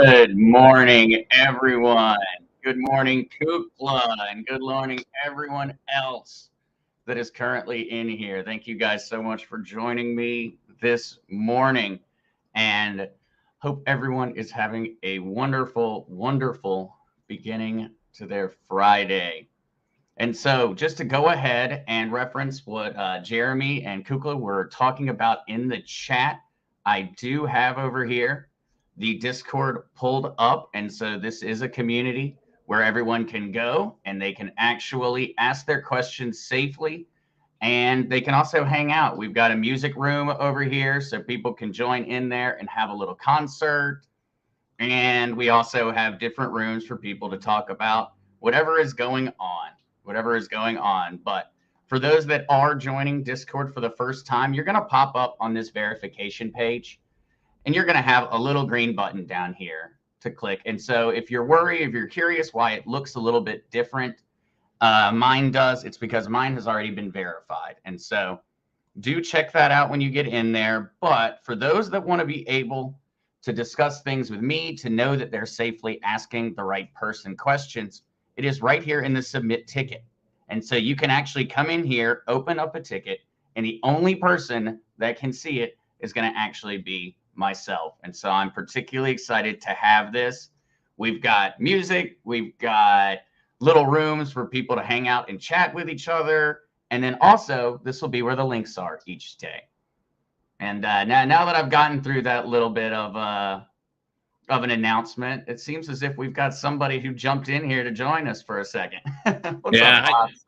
Good morning, everyone. Good morning, Kukla, and good morning, everyone else that is currently in here. Thank you guys so much for joining me this morning, and hope everyone is having a wonderful, wonderful beginning to their Friday. And so, just to go ahead and reference what Jeremy and Kukla were talking about in the chat, I do have over here the Discord pulled up. And so, this is a community where everyone can go and they can actually ask their questions safely. And they can also hang out. We've got a music room over here so people can join in there and have a little concert. And we also have different rooms for people to talk about whatever is going on, whatever is going on. But for those that are joining Discord for the first time, you're going to pop up on this verification page and you're going to have a little green button down here to click. And so if you're worried, if you're curious why it looks a little bit different, mine does. It's because mine has already been verified. And so do check that out when you get in there. But for those that want to be able to discuss things with me, to know that they're safely asking the right person questions, it is right here in the submit ticket. And so you can actually come in here, open up a ticket, and the only person that can see it is going to actually be myself. And so I'm particularly excited to have this. We've got music, we've got little rooms for people to hang out and chat with each other. And then also, this will be where the links are each day. And now that I've gotten through that little bit of an announcement, it seems as if we've got somebody who jumped in here to join us for a second. What's up, Pops?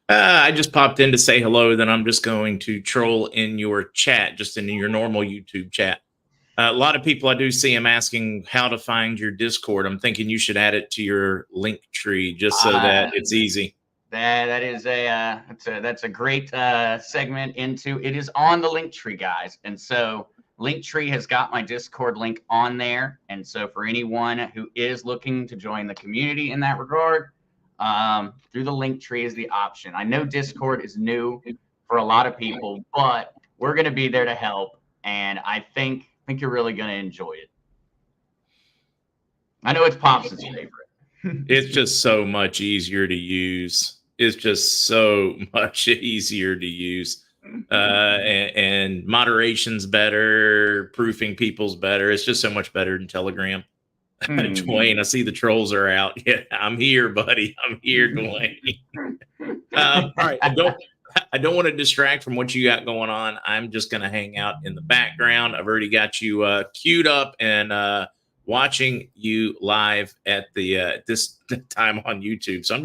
I just popped in to say hello. Then I'm just going to troll in your chat, just in your normal YouTube chat. A lot of people I do see them asking how to find your Discord. I'm thinking you should add it to your link tree just so that it's easy. That's a great segment into it. Is on the link tree, guys. And so Linktree has got my Discord link on there. And so for anyone who is looking to join the community in that regard, through the Linktree is the option. I know Discord is new for a lot of people, but we're going to be there to help. And I think you're really going to enjoy it. I know it's Pops' favorite. It's just so much easier to use. It's just so much easier to use. And moderation's better, proofing people's better. It's just so much better than Telegram. Dwayne, I see the trolls are out. Yeah, I'm here, buddy. I'm here, Dwayne. All right, I don't want to distract from what you got going on. I'm just going to hang out in the background. I've already got you queued up and watching you live at the this time on YouTube. So I'm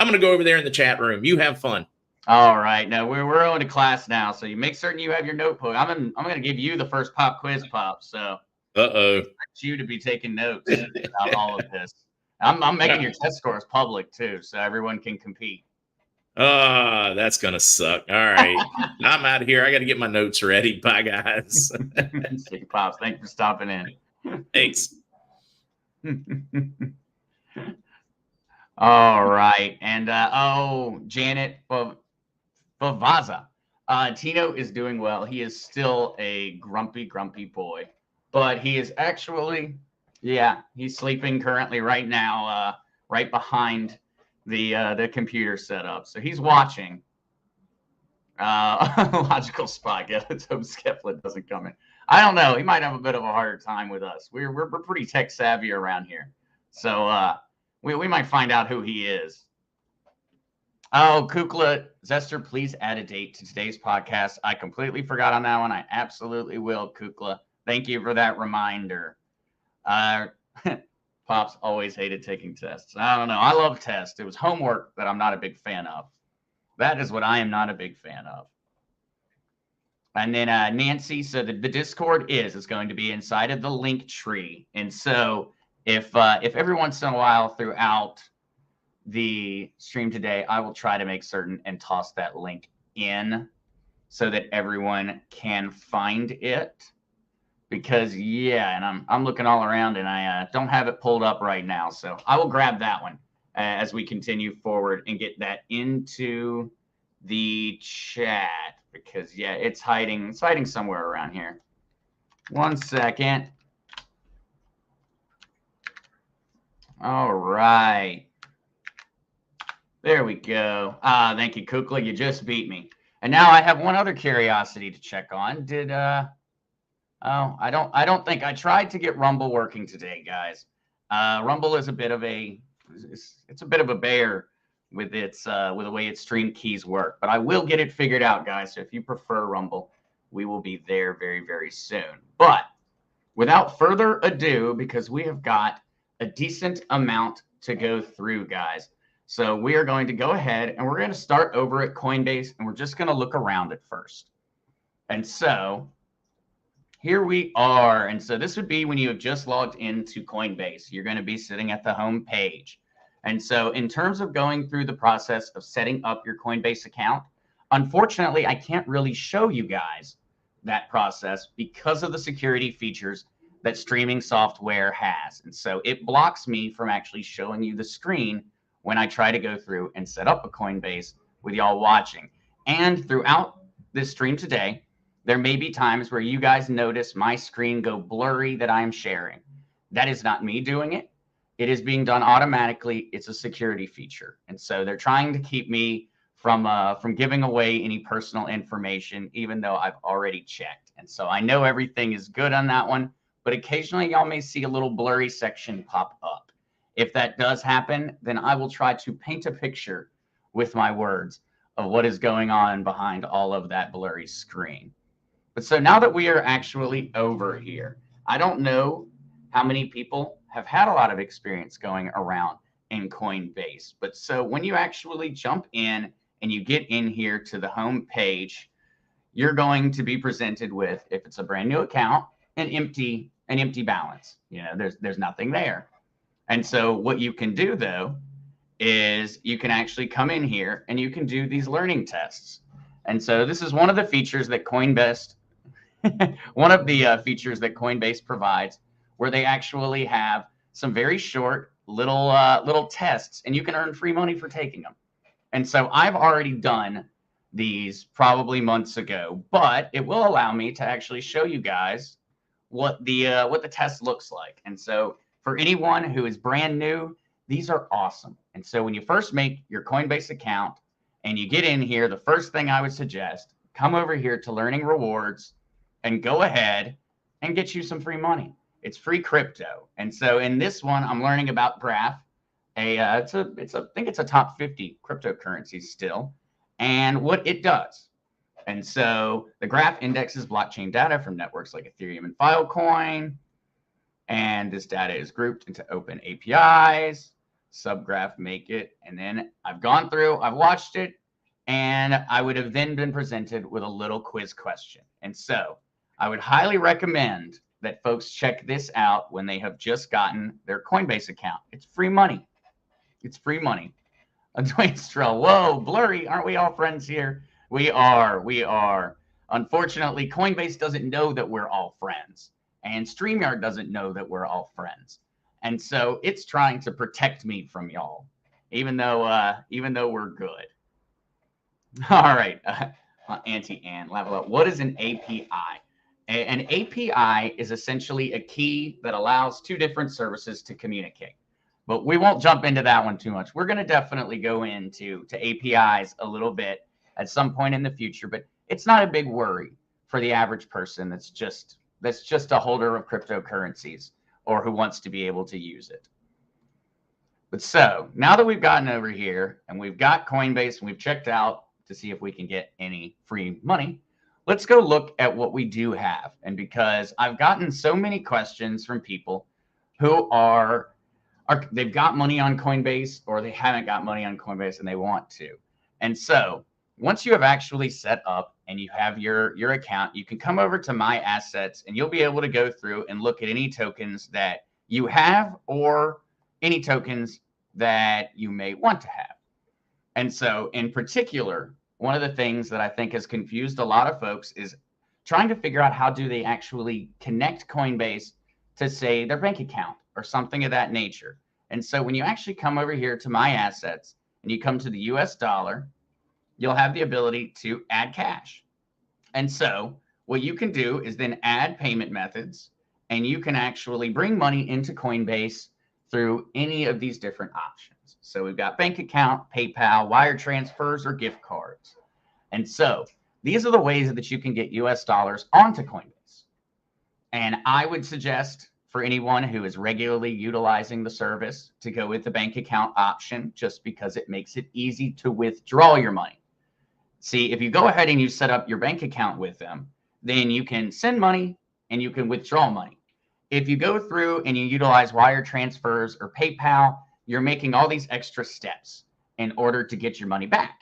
gonna go over there in the chat room. You have fun. All right. Now we're going to class now, so you make certain you have your notebook. I'm going to give you the first pop quiz, Pop. So I expect you to be taking notes about all of this. I'm making your test scores public too, so everyone can compete. That's gonna suck. All right, I'm out of here. I got to get my notes ready. Bye, guys. See you, Pops. Thank you for stopping in. Thanks. All right. And Janet Bavaza. Tino is doing well. He is still a grumpy boy, but he is actually, he's sleeping currently right now, right behind the computer setup. So he's watching. Logical spot. Yeah, let's hope Skeplet doesn't come in. I don't know. He might have a bit of a harder time with us. We're pretty tech savvy around here, so we might find out who he is. Oh, Kukla Zester, please add a date to today's podcast. I completely forgot on that one. I absolutely will, Kukla. Thank you for that reminder. Pops always hated taking tests. I don't know. I love tests. It was homework that I'm not a big fan of. That is what I am not a big fan of. And then Nancy, so the Discord is going to be inside of the link tree. And so if every once in a while throughout the stream today, I will try to make certain and toss that link in so that everyone can find it. Because and I'm looking all around and I don't have it pulled up right now. So I will grab that one as we continue forward and get that into the chat, because it's hiding somewhere around here. 1 second. All right. There we go. Thank you, Kukla. You just beat me. And now I have one other curiosity to check on. I don't think I tried to get Rumble working today, guys. Rumble is a bit of it's a bit of a bear with with the way its stream keys work, but I will get it figured out, guys. So if you prefer Rumble, we will be there very, very soon. But without further ado, because we have got a decent amount to go through, guys. So we are going to go ahead and we're going to start over at Coinbase, and we're just going to look around it first. And so here we are. And so this would be when you have just logged into Coinbase. You're going to be sitting at the home page. And so in terms of going through the process of setting up your Coinbase account, unfortunately, I can't really show you guys that process because of the security features that streaming software has. And so it blocks me from actually showing you the screen when I try to go through and set up a Coinbase with y'all watching. And throughout this stream today, there may be times where you guys notice my screen go blurry that I'm sharing. That is not me doing it. It is being done automatically. It's a security feature. And so they're trying to keep me from giving away any personal information, even though I've already checked. And so I know everything is good on that one, but occasionally y'all may see a little blurry section pop up. If that does happen, then I will try to paint a picture with my words of what is going on behind all of that blurry screen. But so now that we are actually over here, I don't know how many people have had a lot of experience going around in Coinbase. But so when you actually jump in and you get in here to the home page, you're going to be presented with, if it's a brand new account, an empty balance. You know, there's nothing there. And so what you can do, though, is you can actually come in here and you can do these learning tests. And so this is one of the features that Coinbase, Coinbase provides, where they actually have some very short little tests, and you can earn free money for taking them. And so I've already done these probably months ago, but it will allow me to actually show you guys what the test looks like. And so for anyone who is brand new, these are awesome. And so when you first make your Coinbase account and you get in here, the first thing I would suggest, come over here to Learning Rewards and go ahead and get you some free money. It's free crypto. And so in this one, I'm learning about Graph. I think it's a top 50 cryptocurrency still, and what it does. And so the Graph indexes blockchain data from networks like Ethereum and Filecoin. And this data is grouped into open APIs. Subgraph make it. And then I've gone through, I've watched it, and I would have then been presented with a little quiz question. And so I would highly recommend that folks check this out when they have just gotten their Coinbase account. It's free money. It's free money. Dwayne Strell, whoa, blurry. Aren't we all friends here? We are. Unfortunately, Coinbase doesn't know that we're all friends. And StreamYard doesn't know that we're all friends. And so it's trying to protect me from y'all, even though we're good. All right. Auntie Ann, level up. What is an API? An API is essentially a key that allows two different services to communicate. But we won't jump into that one too much. We're going to definitely go into APIs a little bit at some point in the future, but it's not a big worry for the average person that's just a holder of cryptocurrencies or who wants to be able to use it. But so now that we've gotten over here and we've got Coinbase and we've checked out to see if we can get any free money, let's go look at what we do have. And because I've gotten so many questions from people who they've got money on Coinbase or they haven't got money on Coinbase and they want to. And so once you have actually set up and you have your account, you can come over to My Assets and you'll be able to go through and look at any tokens that you have or any tokens that you may want to have. And so in particular, one of the things that I think has confused a lot of folks is trying to figure out how do they actually connect Coinbase to, say, their bank account or something of that nature. And so when you actually come over here to My Assets and you come to the US dollar, you'll have the ability to add cash. And so what you can do is then add payment methods, and you can actually bring money into Coinbase through any of these different options. So we've got bank account, PayPal, wire transfers, or gift cards. And so these are the ways that you can get US dollars onto Coinbase. And I would suggest for anyone who is regularly utilizing the service to go with the bank account option, just because it makes it easy to withdraw your money. See, if you go ahead and you set up your bank account with them, then you can send money and you can withdraw money. If you go through and you utilize wire transfers or PayPal, you're making all these extra steps in order to get your money back.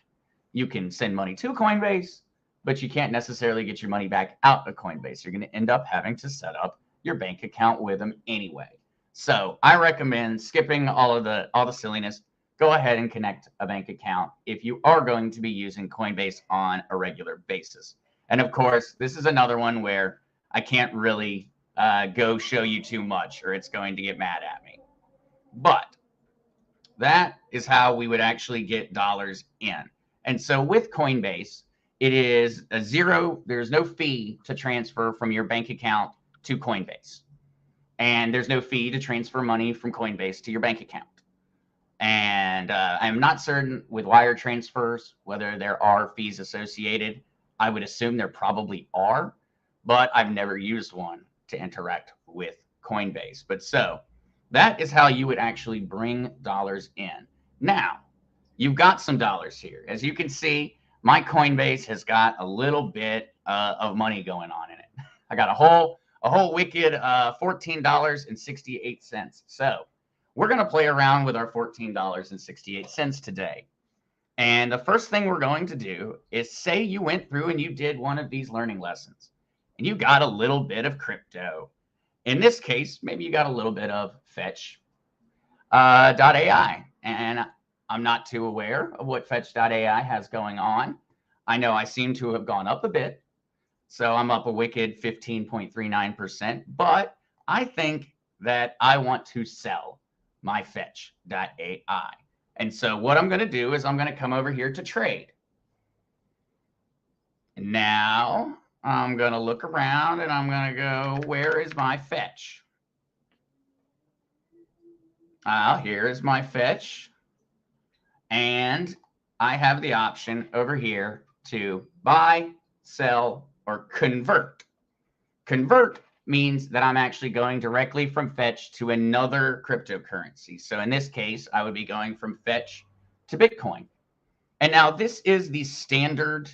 You can send money to Coinbase, but you can't necessarily get your money back out of Coinbase. You're going to end up having to set up your bank account with them anyway. So I recommend skipping all the silliness. Go ahead and connect a bank account if you are going to be using Coinbase on a regular basis. And of course, this is another one where I can't really go show you too much or it's going to get mad at me. But that is how we would actually get dollars in. And so with Coinbase, it is a zero. There's no fee to transfer from your bank account to Coinbase. And there's no fee to transfer money from Coinbase to your bank account. And I'm not certain with wire transfers whether there are fees associated. I would assume there probably are, but I've never used one to interact with Coinbase. But so that is how you would actually bring dollars in. Now, you've got some dollars here. As you can see, my Coinbase has got a little bit of money going on in it. I got a whole wicked $14.68. So we're going to play around with our $14.68 today. And the first thing we're going to do is say you went through and you did one of these learning lessons and you got a little bit of crypto. In this case, maybe you got a little bit of Fetch.ai. And I'm not too aware of what Fetch.ai has going on. I know I seem to have gone up a bit. So I'm up a wicked 15.39%. But I think that I want to sell my Fetch.ai. And so what I'm going to do is I'm going to come over here to trade. And now I'm going to look around and I'm going to go, where is my Fetch? Here is my Fetch. And I have the option over here to buy, sell, or convert. Convert means that I'm actually going directly from Fetch to another cryptocurrency. So in this case, I would be going from Fetch to Bitcoin. And now this is the standard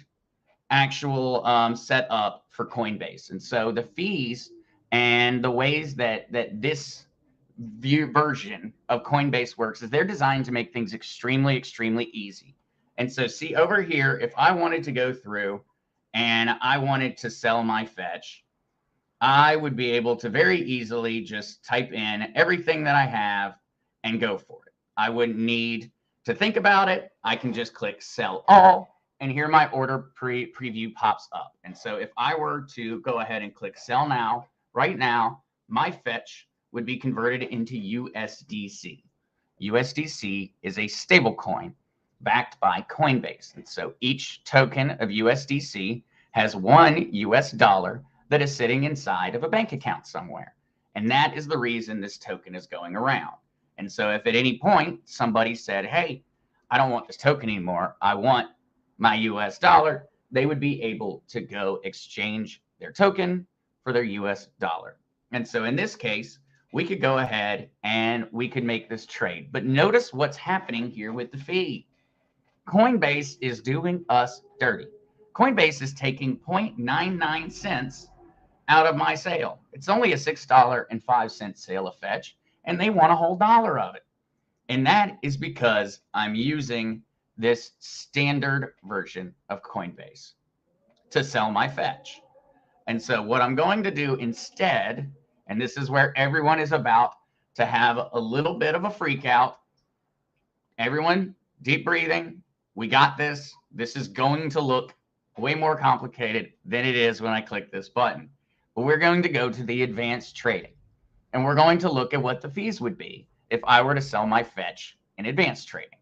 actual setup for Coinbase. And so the fees and the ways that this version of Coinbase works is they're designed to make things extremely, extremely easy. And so see over here, if I wanted to go through and I wanted to sell my Fetch, I would be able to very easily just type in everything that I have and go for it. I wouldn't need to think about it. I can just click sell all, and here my order preview pops up. And so if I were to go ahead and click sell now, right now, my Fetch would be converted into USDC. USDC is a stable coin backed by Coinbase. And so each token of USDC has one US dollar that is sitting inside of a bank account somewhere. And that is the reason this token is going around. And so if at any point somebody said, hey, I don't want this token anymore, I want my US dollar, they would be able to go exchange their token for their US dollar. And so in this case, we could go ahead and we could make this trade. But notice what's happening here with the fee. Coinbase is doing us dirty. Coinbase is taking 0.99 cents out of my sale. It's only a $6.05 sale of Fetch, and they want a whole dollar of it. And that is because I'm using this standard version of Coinbase to sell my Fetch. And so what I'm going to do instead, and this is where everyone is about to have a little bit of a freak out. Everyone, deep breathing. We got this. This is going to look way more complicated than it is when I click this button. But we're going to go to the advanced trading. And we're going to look at what the fees would be if I were to sell my Fetch in advanced trading.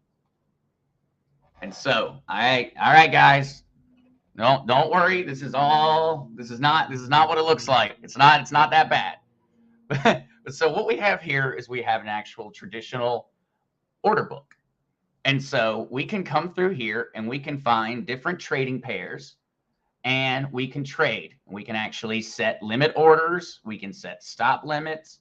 And so, all right, guys. Don't worry. This is not what it looks like. It's not that bad. But So what we have here is we have an actual traditional order book. And so we can come through here and we can find different trading pairs and we can trade. We can actually set limit orders. We can set stop limits,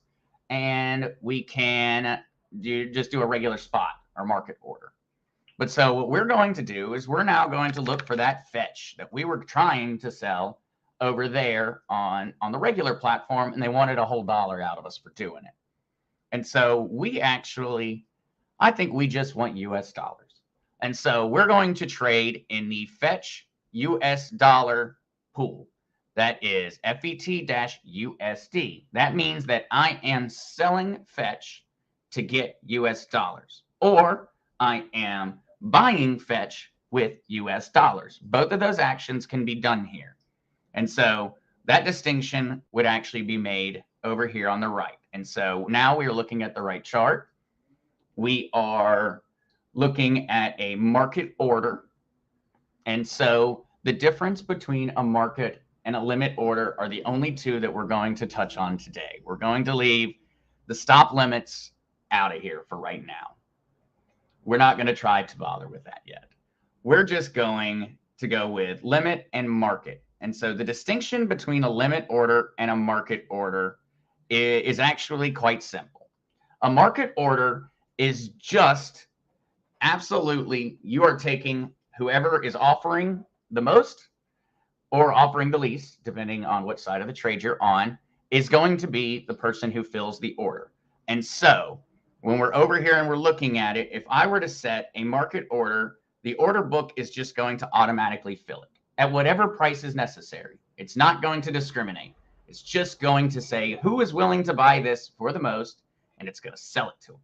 and we can just do a regular spot or market order. But so what we're going to do is we're now going to look for that fetch that we were trying to sell over there on the regular platform, and they wanted a whole dollar out of us for doing it. And so we actually, I think we just want US dollars. And so we're going to trade in the fetch US dollar pool. That is FET-USD. That means that I am selling fetch to get US dollars, or I am buying fetch with US dollars. Both of those actions can be done here. And so that distinction would actually be made over here on the right. And so now we are looking at the right chart. We are looking at a market order. And so the difference between a market and a limit order are the only two that we're going to touch on today. We're going to leave the stop limits out of here for right now. We're not going to try to bother with that yet. We're just going to go with limit and market. And so the distinction between a limit order and a market order is actually quite simple. A market order is just absolutely, you are taking whoever is offering the most or offering the least, depending on what side of the trade you're on, is going to be the person who fills the order. And so when we're over here and we're looking at it, if I were to set a market order, the order book is just going to automatically fill it at whatever price is necessary. It's not going to discriminate. It's just going to say who is willing to buy this for the most, and it's going to sell it to them.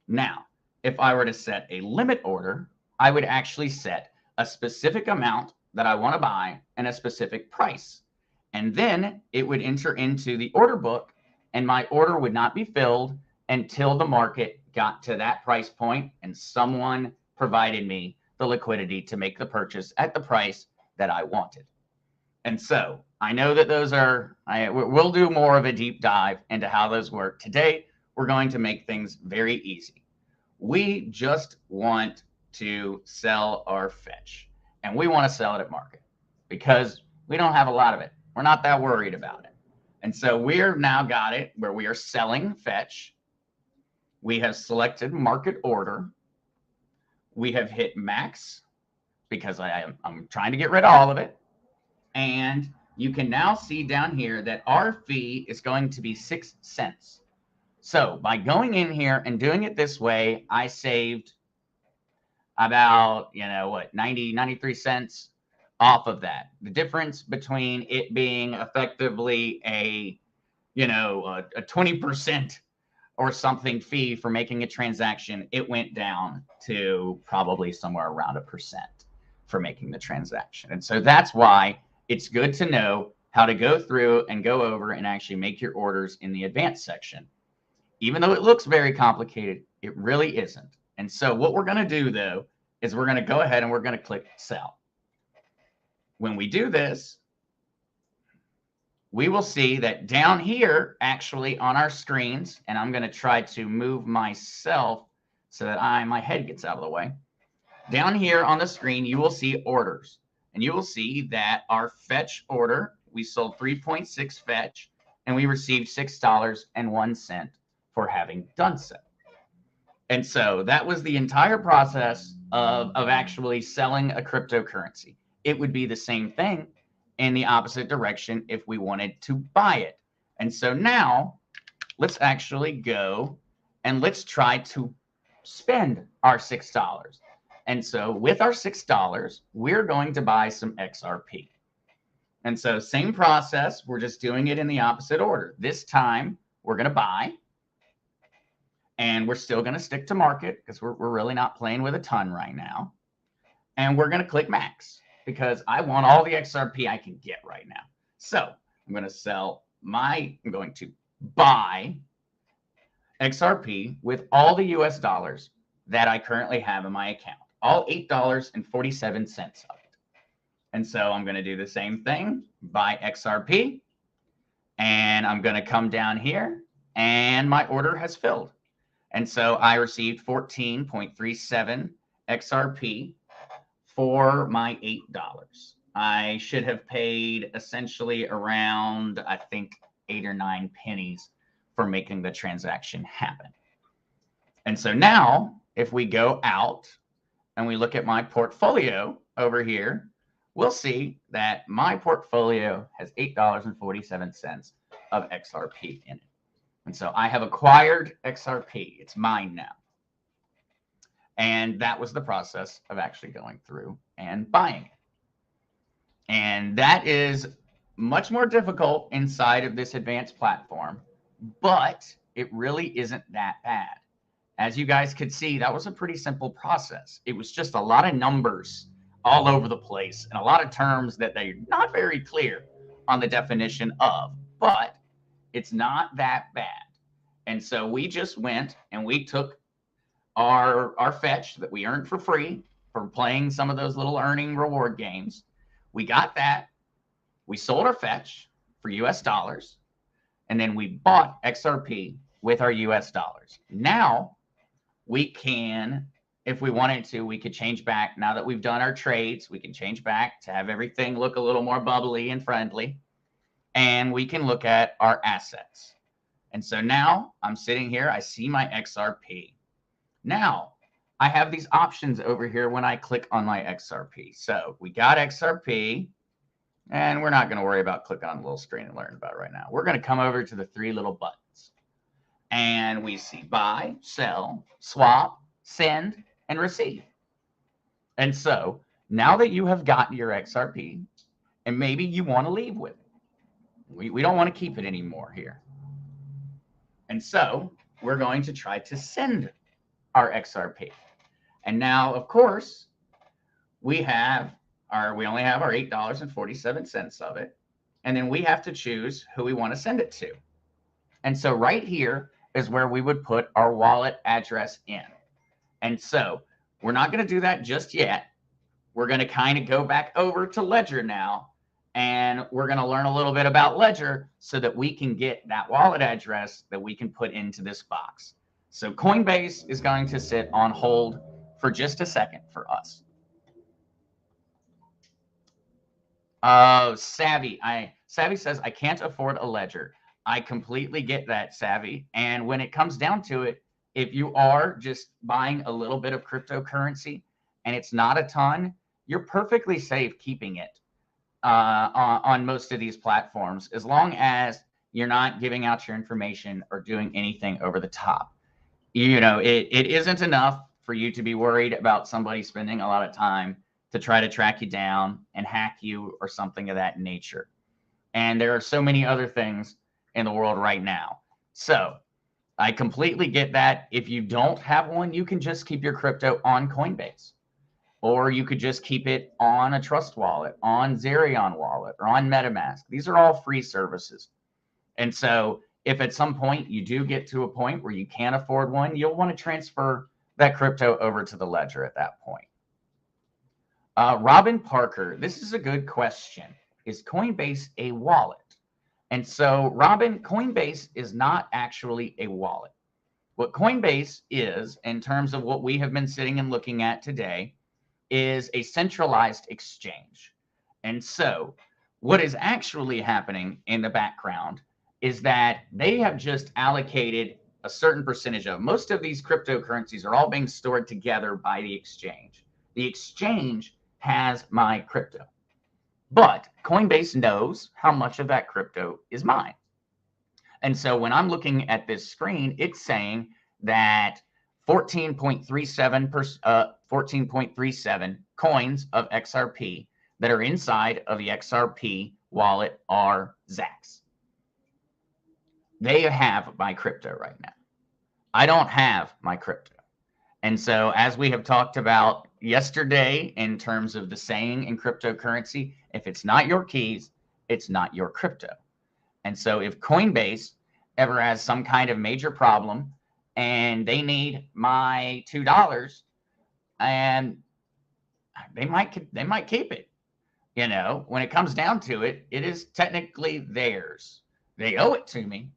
Now, if I were to set a limit order, I would actually set a specific amount that I want to buy and a specific price. And then it would enter into the order book, and my order would not be filled until the market got to that price point and someone provided me the liquidity to make the purchase at the price that I wanted. And so I know that those are, we'll do more of a deep dive into how those work. Today, we're going to make things very easy. We just want to sell our fetch, and we want to sell it at market because we don't have a lot of it. We're not that worried about it. And so we're now got it where we are selling fetch. We have selected market order. We have hit max because I'm trying to get rid of all of it. And you can now see down here that our fee is going to be 6 cents. So by going in here and doing it this way, I saved about, 93 cents off of that. The difference between it being effectively a 20% or something fee for making a transaction, it went down to probably somewhere around 1% for making the transaction. And so that's why it's good to know how to go through and go over and actually make your orders in the advanced section. Even though it looks very complicated, it really isn't. And so what we're going to do, though, is we're going to go ahead and we're going to click sell. When we do this, we will see that down here, actually on our screens, and I'm going to try to move myself so that my head gets out of the way. Down here on the screen, you will see orders, and you will see that our fetch order, we sold 3.6 fetch, and we received $6.01 for having done so. And so that was the entire process of actually selling a cryptocurrency. It would be the same thing in the opposite direction if we wanted to buy it. And so now let's actually go and let's try to spend our $6. And so with our $6, we're going to buy some XRP. And so same process, we're just doing it in the opposite order. This time we're going to buy, and we're still going to stick to market because we're really not playing with a ton right now. And we're going to click max because I want all the XRP I can get right now. So I'm going to buy XRP with all the US dollars that I currently have in my account, all $8.47 of it. And so I'm going to do the same thing, buy XRP, and I'm going to come down here and my order has filled. And so I received 14.37 XRP for my $8. I should have paid essentially around, I think, 8 or 9 pennies for making the transaction happen. And so now, if we go out and we look at my portfolio over here, we'll see that my portfolio has $8.47 of XRP in it. And so I have acquired XRP. It's mine now. And that was the process of actually going through and buying it. And that is much more difficult inside of this advanced platform, but it really isn't that bad. As you guys could see, that was a pretty simple process. It was just a lot of numbers all over the place and a lot of terms that they're not very clear on the definition of, but it's not that bad. And so we just went and we took our fetch that we earned for free for playing some of those little earning reward games. We got that. We sold our fetch for US dollars. And then we bought XRP with our US dollars. Now we can, if we wanted to, we could change back. Now that we've done our trades, we can change back to have everything look a little more bubbly and friendly. And we can look at our assets. And so now I'm sitting here, I see my XRP. Now I have these options over here when I click on my XRP. So we got XRP, and we're not going to worry about clicking on the little screen and learn about it right now. We're going to come over to the 3 little buttons. And we see buy, sell, swap, send, and receive. And so now that you have gotten your XRP, and maybe you want to leave with it, we don't want to keep it anymore here. And so we're going to try to send our XRP. And now, of course, we only have our $8.47 of it. And then we have to choose who we want to send it to. And so right here is where we would put our wallet address in. And so we're not going to do that just yet. We're going to kind of go back over to Ledger now. And we're going to learn a little bit about Ledger so that we can get that wallet address that we can put into this box. So Coinbase is going to sit on hold for just a second for us. Savvy says, I can't afford a Ledger. I completely get that, Savvy. And when it comes down to it, if you are just buying a little bit of cryptocurrency and it's not a ton, you're perfectly safe keeping it on most of these platforms, as long as you're not giving out your information or doing anything over the top. You know, it isn't enough for you to be worried about somebody spending a lot of time to try to track you down and hack you or something of that nature. And there are so many other things in the world right now. So I completely get that. If you don't have one, you can just keep your crypto on Coinbase, or you could just keep it on a Trust wallet, on Zerion wallet, or on MetaMask. These are all free services. And so if at some point you do get to a point where you can't afford one, you'll want to transfer that crypto over to the Ledger at that point. Robin Parker, this is a good question. Is Coinbase a wallet? And so, Robin, Coinbase is not actually a wallet. What Coinbase is, in terms of what we have been sitting and looking at today, is a centralized exchange. And so, what is actually happening in the background is that they have just allocated a certain percentage of most of these cryptocurrencies are all being stored together by the exchange. The exchange has my crypto, but Coinbase knows how much of that crypto is mine. And so when I'm looking at this screen, it's saying that 14.37 coins of XRP that are inside of the XRP wallet are Zach's. They have my crypto right now. I don't have my crypto. And so as we have talked about yesterday in terms of the saying in cryptocurrency, if it's not your keys, it's not your crypto. And so if Coinbase ever has some kind of major problem and they need my $2, and they might keep it. You know, when it comes down to it, it is technically theirs. They owe it to me,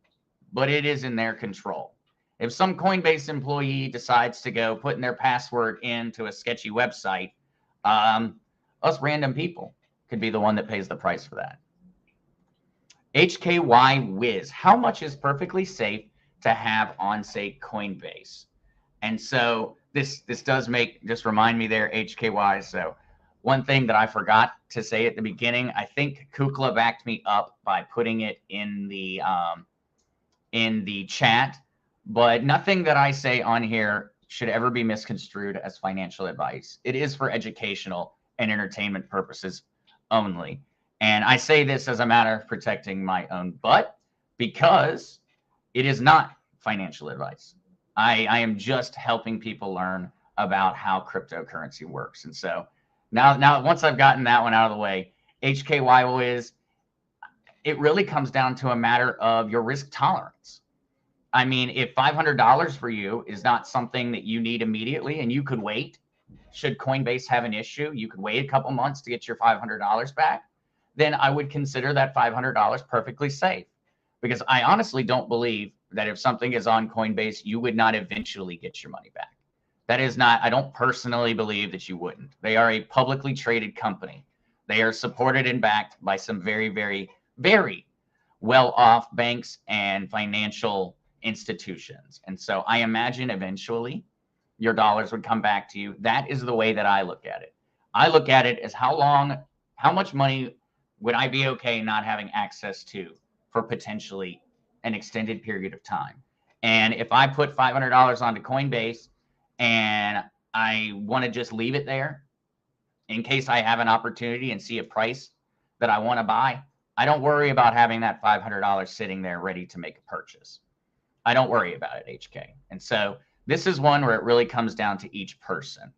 but it is in their control. If some Coinbase employee decides to go putting their password into a sketchy website, us random people could be the one that pays the price for that. HKY Wiz, how much is perfectly safe to have on, say, Coinbase? And so this does just remind me there, HKY. So one thing that I forgot to say at the beginning, I think Kukla backed me up by putting it in the chat, but nothing that I say on here should ever be misconstrued as financial advice. It is for educational and entertainment purposes only. And I say this as a matter of protecting my own butt because it is not financial advice. I am just helping people learn about how cryptocurrency works. And so now once I've gotten that one out of the way, HKY is, it really comes down to a matter of your risk tolerance. I mean, if $500 for you is not something that you need immediately and you could wait, should Coinbase have an issue, you could wait a couple months to get your $500 back, then I would consider that $500 perfectly safe. Because I honestly don't believe that if something is on Coinbase, you would not eventually get your money back. That is not, I don't personally believe that you wouldn't. They are a publicly traded company. They are supported and backed by some very, very, very well-off banks and financial institutions. And so I imagine eventually your dollars would come back to you. That is the way that I look at it. I look at it as how much money would I be okay not having access to for potentially an extended period of time. And if I put $500 onto Coinbase and I want to just leave it there in case I have an opportunity and see a price that I want to buy, I don't worry about having that $500 sitting there ready to make a purchase. I don't worry about it, HK. And so this is one where it really comes down to each person.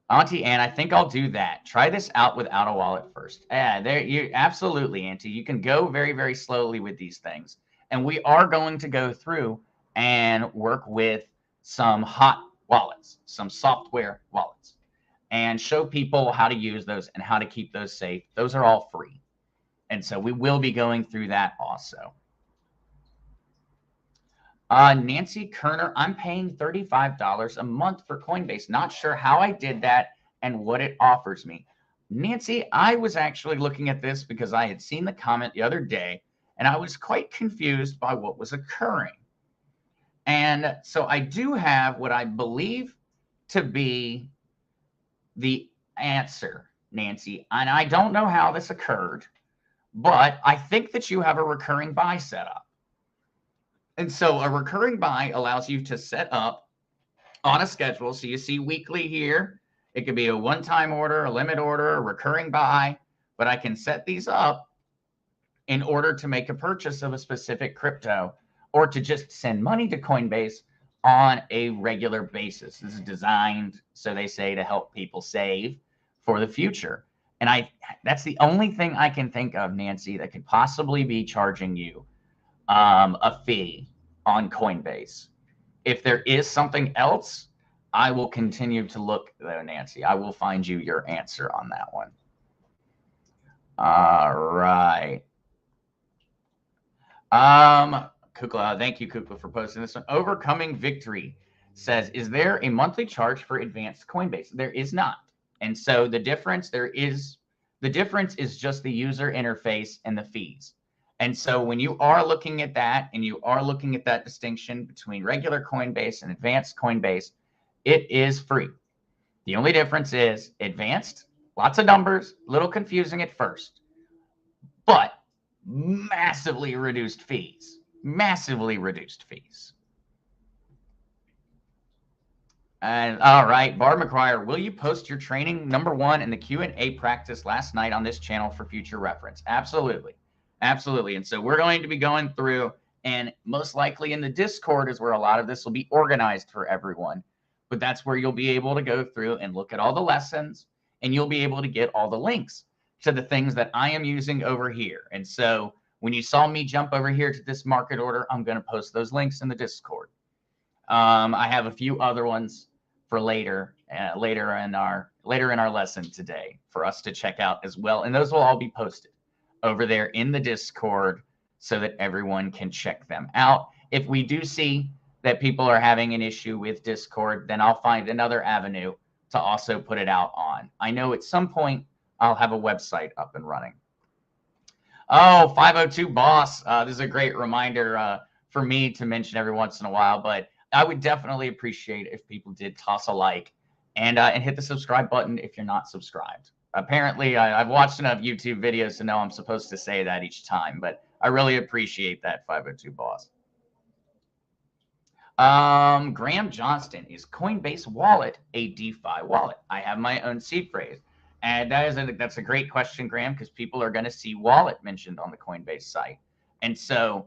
Auntie Ann, I think I'll do that. Try this out without a wallet first. There you absolutely, Auntie. You can go very, very slowly with these things. And we are going to go through and work with some hot wallets, some software wallets, and show people how to use those and how to keep those safe. Those are all free. And so we will be going through that also. Nancy Kerner, I'm paying $35 a month for Coinbase. Not sure how I did that and what it offers me. Nancy, I was actually looking at this because I had seen the comment the other day and I was quite confused by what was occurring. And so I do have what I believe to be the answer, Nancy. And I don't know how this occurred, but I think that you have a recurring buy setup. And so a recurring buy allows you to set up on a schedule. So you see weekly here. It could be a one-time order, a limit order, a recurring buy, but I can set these up in order to make a purchase of a specific crypto or to just send money to Coinbase on a regular basis. This is designed, so they say, to help people save for the future. And that's the only thing I can think of, Nancy, that could possibly be charging you a fee on Coinbase. If there is something else, I will continue to look, though, Nancy. I will find you your answer on that one. All right. Kukla, thank you, Kukla, for posting this one. Overcoming Victory says, is there a monthly charge for advanced Coinbase? There is not. And so the difference is just the user interface and the fees. And so when you are looking at that and you are looking at that distinction between regular Coinbase and advanced Coinbase, it is free. The only difference is advanced, lots of numbers, a little confusing at first, but massively reduced fees, massively reduced fees. And all right, Barb McGuire, will you post your training #1 in the Q&A practice last night on this channel for future reference? Absolutely. Absolutely. And so we're going to be going through, and most likely in the Discord is where a lot of this will be organized for everyone. But that's where you'll be able to go through and look at all the lessons, and you'll be able to get all the links to the things that I am using over here. And so when you saw me jump over here to this market order, I'm going to post those links in the Discord. I have a few other ones for later in our lesson today for us to check out as well. And those will all be posted over there in the Discord so that everyone can check them out. If we do see that people are having an issue with Discord, then I'll find another avenue to also put it out on. I know at some point I'll have a website up and running. Oh, 502 boss. This is a great reminder for me to mention every once in a while, but I would definitely appreciate if people did toss a like and hit the subscribe button if you're not subscribed. Apparently, I've watched enough YouTube videos to know I'm supposed to say that each time, but I really appreciate that, 502 boss. Graham Johnston, is Coinbase wallet a DeFi wallet? I have my own seed phrase. And that's a great question, Graham, because people are going to see wallet mentioned on the Coinbase site. And so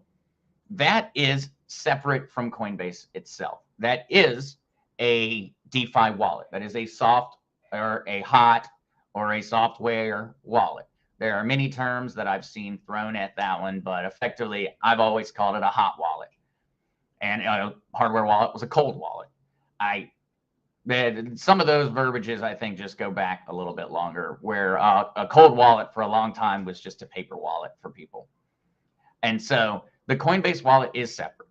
that is separate from Coinbase itself. That is a DeFi wallet. That is a soft or a hot or a software wallet. There are many terms that I've seen thrown at that one, but effectively, I've always called it a hot wallet. And hardware wallet was a cold wallet. Some of those verbiages, I think, just go back a little bit longer, where a cold wallet for a long time was just a paper wallet for people. And so the Coinbase wallet is separate.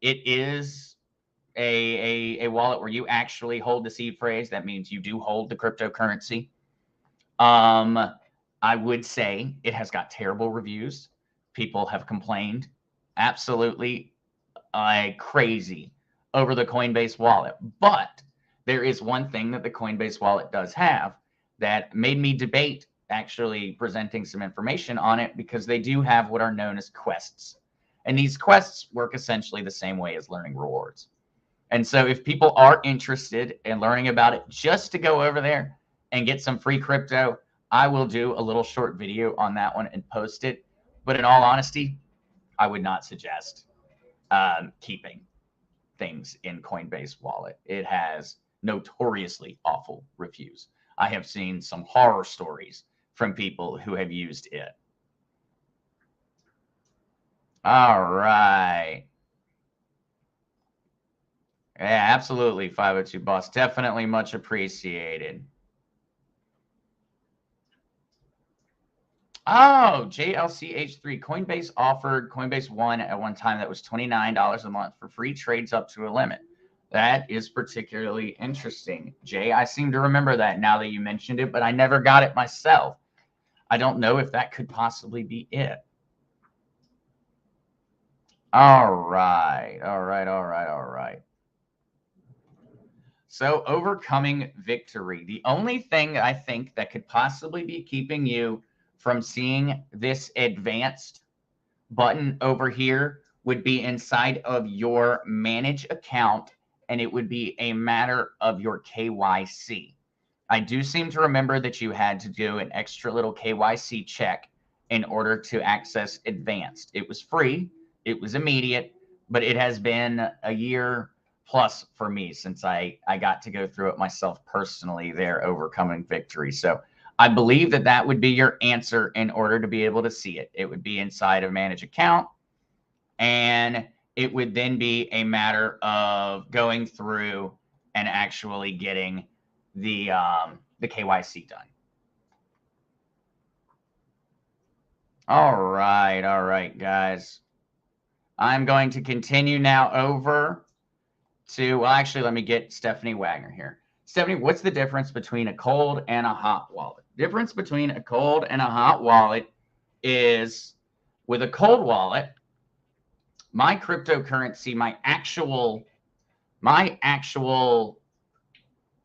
It is a wallet where you actually hold the seed phrase. That means you do hold the cryptocurrency. I would say it has got terrible reviews. People have complained absolutely crazy over the Coinbase wallet. But there is one thing that the Coinbase wallet does have that made me debate actually presenting some information on it, because they do have what are known as quests. And these quests work essentially the same way as learning rewards. And so if people are interested in learning about it, just to go over there and get some free crypto, I will do a little short video on that one and post it. But in all honesty, I would not suggest keeping things in Coinbase wallet. It has notoriously awful reviews. I have seen some horror stories from people who have used it. All right. Yeah, absolutely, 502 boss. Definitely much appreciated. Oh, JLCH3. Coinbase offered Coinbase One at one time that was $29 a month for free trades up to a limit. That is particularly interesting, Jay. I seem to remember that now that you mentioned it, but I never got it myself. I don't know if that could possibly be it. All right. So overcoming victory. The only thing I think that could possibly be keeping you from seeing this advanced button over here would be inside of your manage account, and it would be a matter of your KYC. I do seem to remember that you had to do an extra little KYC check in order to access advanced. It was free, it was immediate, but it has been a year plus for me since I got to go through it myself personally there, overcoming victory. So I believe that that would be your answer in order to be able to see it. It would be inside of manage account, and it would then be a matter of going through and actually getting the KYC done. All right, guys. I'm going to continue now over to, well, actually, let me get Stephanie Wagner here. Stephanie, what's the difference between a cold and a hot wallet? Difference between a cold and a hot wallet is, with a cold wallet, my cryptocurrency, my actual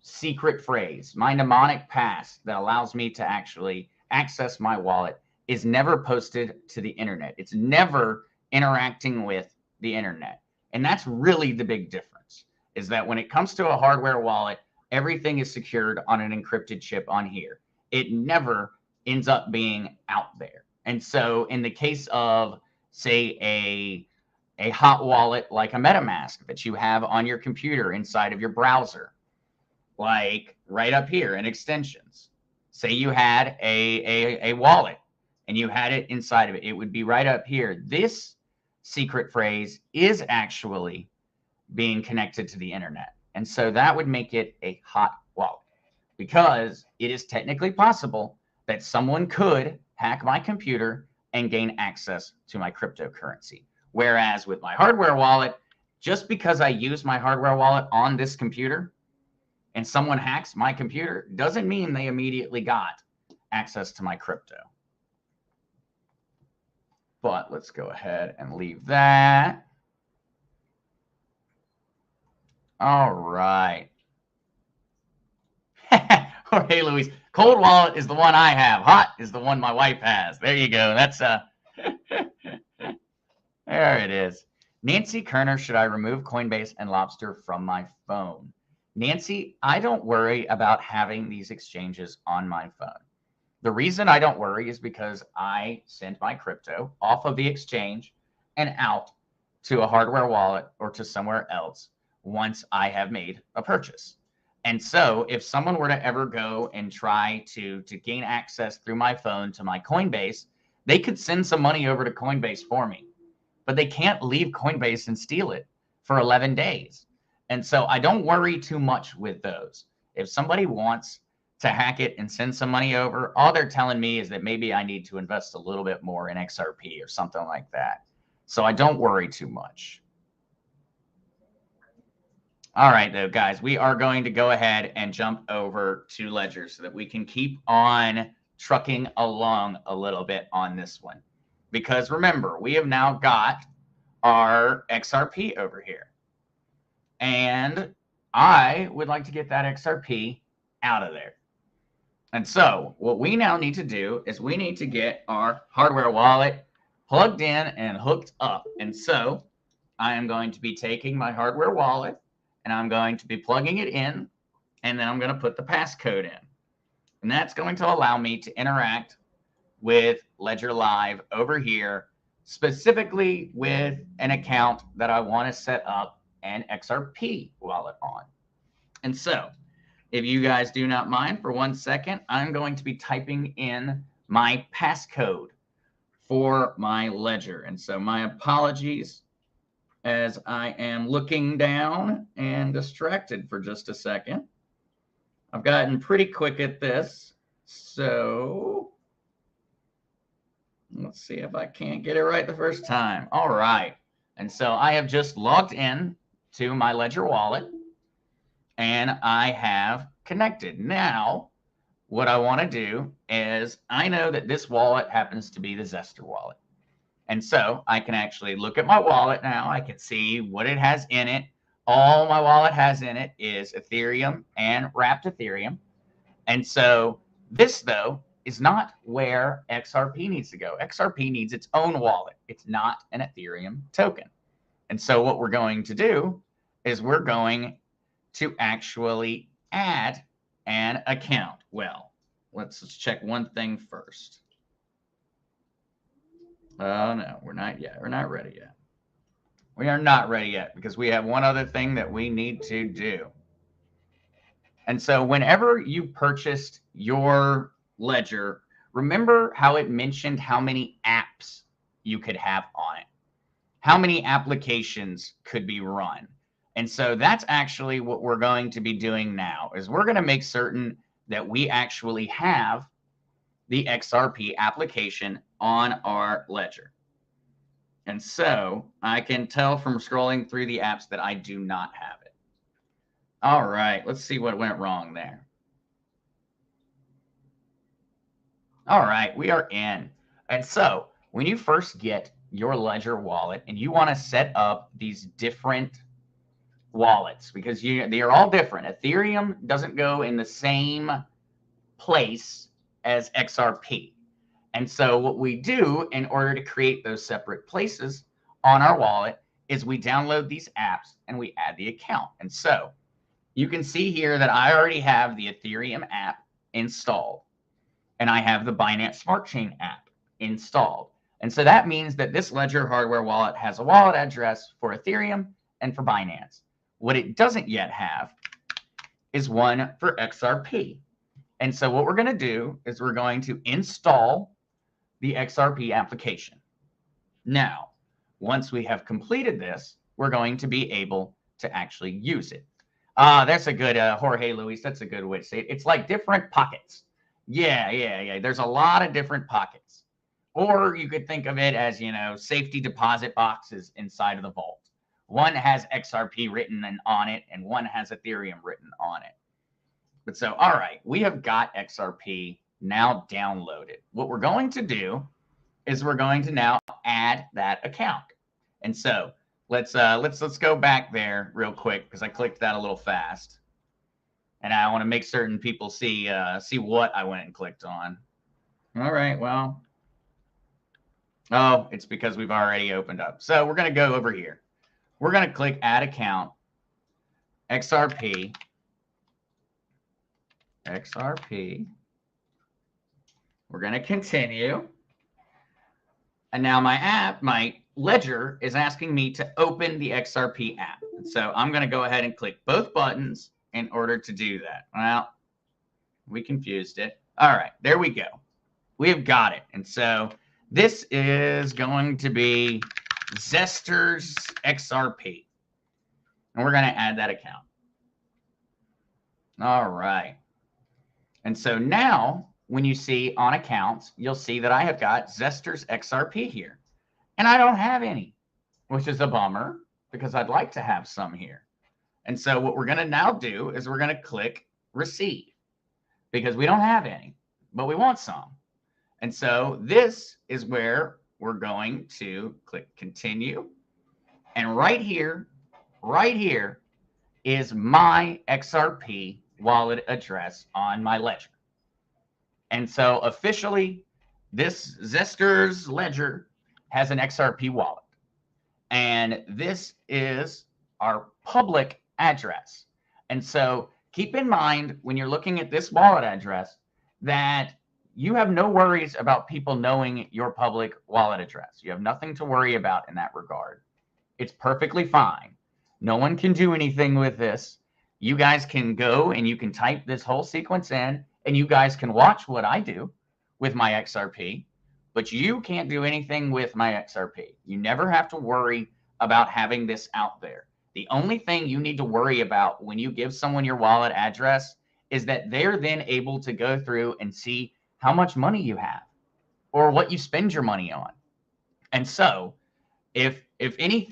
secret phrase, my mnemonic pass that allows me to actually access my wallet is never posted to the internet. It's never interacting with the internet. And that's really the big difference, is that when it comes to a hardware wallet, everything is secured on an encrypted chip on here. It never ends up being out there. And so in the case of, say, a hot wallet like a MetaMask that you have on your computer inside of your browser, like right up here in extensions, say you had a wallet and you had it inside of it, it would be right up here. This secret phrase is actually being connected to the internet. And so that would make it a hot wallet, because it is technically possible that someone could hack my computer and gain access to my cryptocurrency. Whereas with my hardware wallet, just because I use my hardware wallet on this computer and someone hacks my computer doesn't mean they immediately got access to my crypto. But let's go ahead and leave that. All right. Hey, Luis. Cold wallet is the one I have. Hot is the one my wife has. There you go. That's there it is. Nancy Kerner, should I remove Coinbase and Lobster from my phone? Nancy, I don't worry about having these exchanges on my phone. The reason I don't worry is because I send my crypto off of the exchange and out to a hardware wallet or to somewhere else once I have made a purchase. And so if someone were to ever go and try to gain access through my phone to my Coinbase, they could send some money over to Coinbase for me, but they can't leave Coinbase and steal it for 11 days. And so I don't worry too much with those. If somebody wants to hack it and send some money over, all they're telling me is that maybe I need to invest a little bit more in XRP or something like that. So I don't worry too much. All right, though, guys, we are going to go ahead and jump over to Ledger so that we can keep on trucking along a little bit on this one. Because remember, we have now got our XRP over here. And I would like to get that XRP out of there. And so what we now need to do is we need to get our hardware wallet plugged in and hooked up. And so I am going to be taking my hardware wallet and I'm going to be plugging it in, and then I'm going to put the passcode in. And that's going to allow me to interact with Ledger Live over here, specifically with an account that I want to set up an XRP wallet on. And so if you guys do not mind for 1 second, I'm going to be typing in my passcode for my Ledger. And so my apologies as I am looking down and distracted for just a second. I've gotten pretty quick at this. So let's see if I can't get it right the first time. All right. And so I have just logged in to my Ledger wallet and I have connected. Now, what I want to do is I know that this wallet happens to be the Zester wallet. And so I can actually look at my wallet now. I can see what it has in it. All my wallet has in it is Ethereum and wrapped Ethereum. And so this, though, is not where XRP needs to go. XRP needs its own wallet. It's not an Ethereum token. And so what we're going to do is we're going to actually add an account. Well, let's check one thing first. Oh, no, we're not yet. We're not ready yet. We are not ready yet because we have one other thing that we need to do. And so whenever you purchased your Ledger, remember how it mentioned how many apps you could have on it, how many applications could be run. And so that's actually what we're going to be doing now is we're going to make certain that we actually have the XRP application on our Ledger. And so I can tell from scrolling through the apps that I do not have it. All right, let's see what went wrong there. All right, we are in. And so when you first get your Ledger wallet and you want to set up these different wallets, because they are all different. Ethereum doesn't go in the same place as XRP. And so what we do in order to create those separate places on our wallet is we download these apps and we add the account. And so you can see here that I already have the Ethereum app installed and I have the Binance Smart Chain app installed. And so that means that this Ledger hardware wallet has a wallet address for Ethereum and for Binance. What it doesn't yet have is one for XRP. And so what we're going to do is we're going to install the XRP application. Now, once we have completed this, we're going to be able to actually use it. That's a good, Jorge Luis, that's a good way to say it. It's like different pockets. Yeah. There's a lot of different pockets Or you could think of it as, safety deposit boxes inside of the vault. One has XRP written on it, and one has Ethereum written on it. But so, all right, we have got XRP now downloaded. What we're going to do is we're going to now add that account. And so let's go back there real quick because I clicked that a little fast. And I want to make certain people see what I went and clicked on. All right, well. Oh, it's because we've already opened up. So we're going to go over here. We're going to click Add Account, XRP. We're going to continue. And now my Ledger is asking me to open the XRP app. And so I'm going to go ahead and click both buttons in order to do that. Well, we confused it. All right, there we go. We have got it. And so this is going to be Zester's XRP. And we're going to add that account. All right. And so now when you see on accounts, you'll see that I have got Zester's XRP here. And I don't have any, which is a bummer because I'd like to have some here. And so what we're going to now do is we're going to click Receive because we don't have any, but we want some. And so this is where we're going to click Continue. And right here is my XRP wallet address on my Ledger. And so officially, this Zester's Ledger has an XRP wallet. And this is our public address. And so keep in mind when you're looking at this wallet address that you have no worries about people knowing your public wallet address. You have nothing to worry about in that regard. It's perfectly fine. No one can do anything with this. You guys can go and you can type this whole sequence in, and you guys can watch what I do with my XRP, but you can't do anything with my XRP. You never have to worry about having this out there. The only thing you need to worry about when you give someone your wallet address is that they're then able to go through and see how much money you have or what you spend your money on. And so if any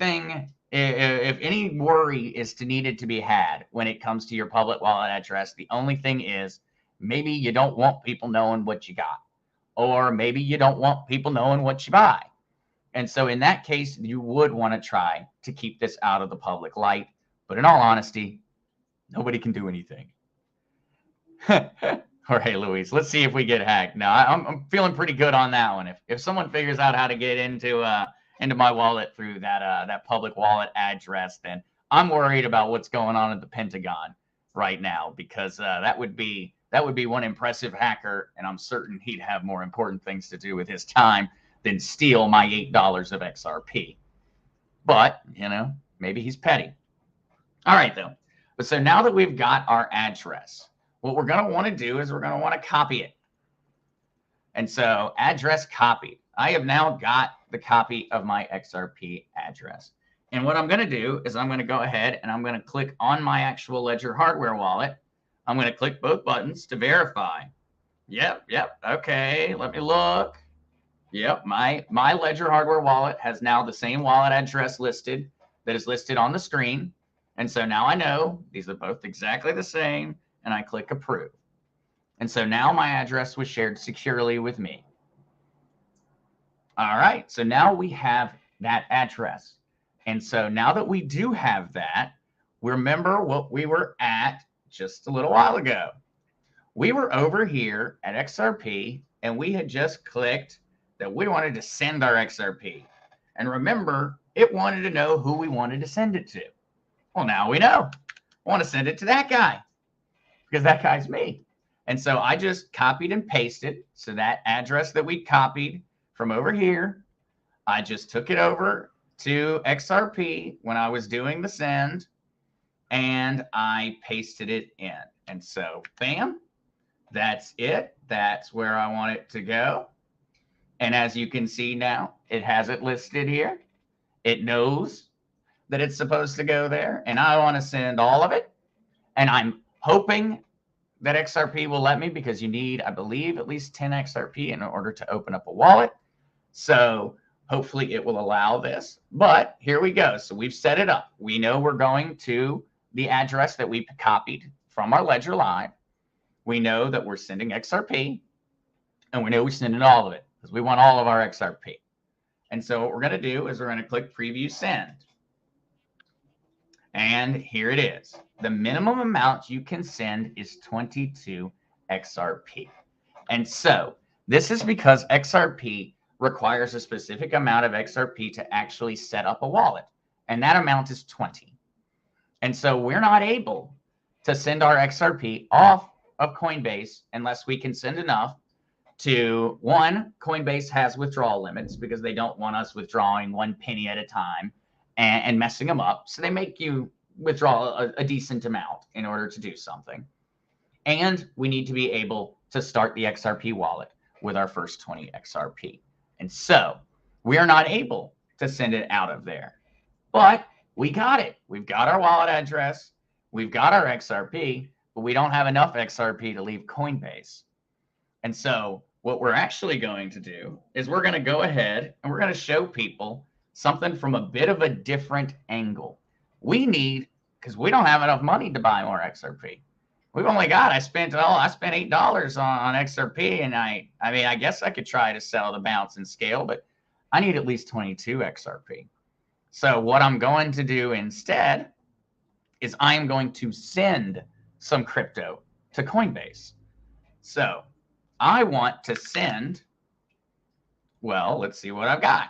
worry is needed to be had when it comes to your public wallet address, the only thing is maybe you don't want people knowing what you got, or maybe you don't want people knowing what you buy. And so in that case, you would want to try to keep this out of the public light. But in all honesty, nobody can do anything. Jorge Luis, let's see if we get hacked. No, I'm feeling pretty good on that one. If someone figures out how to get into my wallet through that public wallet address, then I'm worried about what's going on at the Pentagon right now, because that would be one impressive hacker, and I'm certain he'd have more important things to do with his time than steal my $8 of XRP. But, maybe he's petty. All right, though. But so now that we've got our address, what we're going to want to do is we're going to want to copy it. And so address copied. I have now got the copy of my XRP address. And what I'm going to do is I'm going to go ahead and I'm going to click on my actual Ledger hardware wallet. I'm going to click both buttons to verify. Yep. Okay, let me look. Yep, my Ledger hardware wallet has now the same wallet address listed that is listed on the screen. And so now I know these are both exactly the same, and I click Approve. And so now my address was shared securely with me. All right, so now we have that address. And so now that we do have that, remember what we were at just a little while ago. We were over here at XRP, and we had just clicked that we wanted to send our XRP. And remember, it wanted to know who we wanted to send it to. Well, now we know. I want to send it to that guy because that guy's me. And so I just copied and pasted. So that address that we copied from over here, I just took it over to XRP when I was doing the send, and I pasted it in. And so, bam, that's it. That's where I want it to go. And as you can see now, it has it listed here. It knows that it's supposed to go there, and I want to send all of it. And I'm hoping that XRP will let me, because you need, I believe, at least 10 XRP in order to open up a wallet. So hopefully it will allow this, but here we go. So we've set it up. We know we're going to the address that we copied from our Ledger Live. We know that we're sending XRP, and we know we're sending all of it because we want all of our XRP. And so what we're going to do is we're going to click Preview Send. And here it is. The minimum amount you can send is 22 XRP. And so this is because XRP requires a specific amount of XRP to actually set up a wallet. And that amount is 20. And so we're not able to send our XRP off of Coinbase unless we can send enough to, one, Coinbase has withdrawal limits because they don't want us withdrawing 1 penny at a time and messing them up. So they make you withdraw a decent amount in order to do something. And we need to be able to start the XRP wallet with our first 20 XRP. And so we are not able to send it out of there. But we got it. We've got our wallet address. We've got our XRP, but we don't have enough XRP to leave Coinbase. And so what we're actually going to do is we're going to go ahead and we're going to show people something from a bit of a different angle. We need, because we don't have enough money to buy more XRP. We've only got, I spent $8 on XRP, and I mean, I guess I could try to sell the bounce and scale, but I need at least 22 XRP. So what I'm going to do instead is I am going to send some crypto to Coinbase. So I want to send, well, let's see what I've got.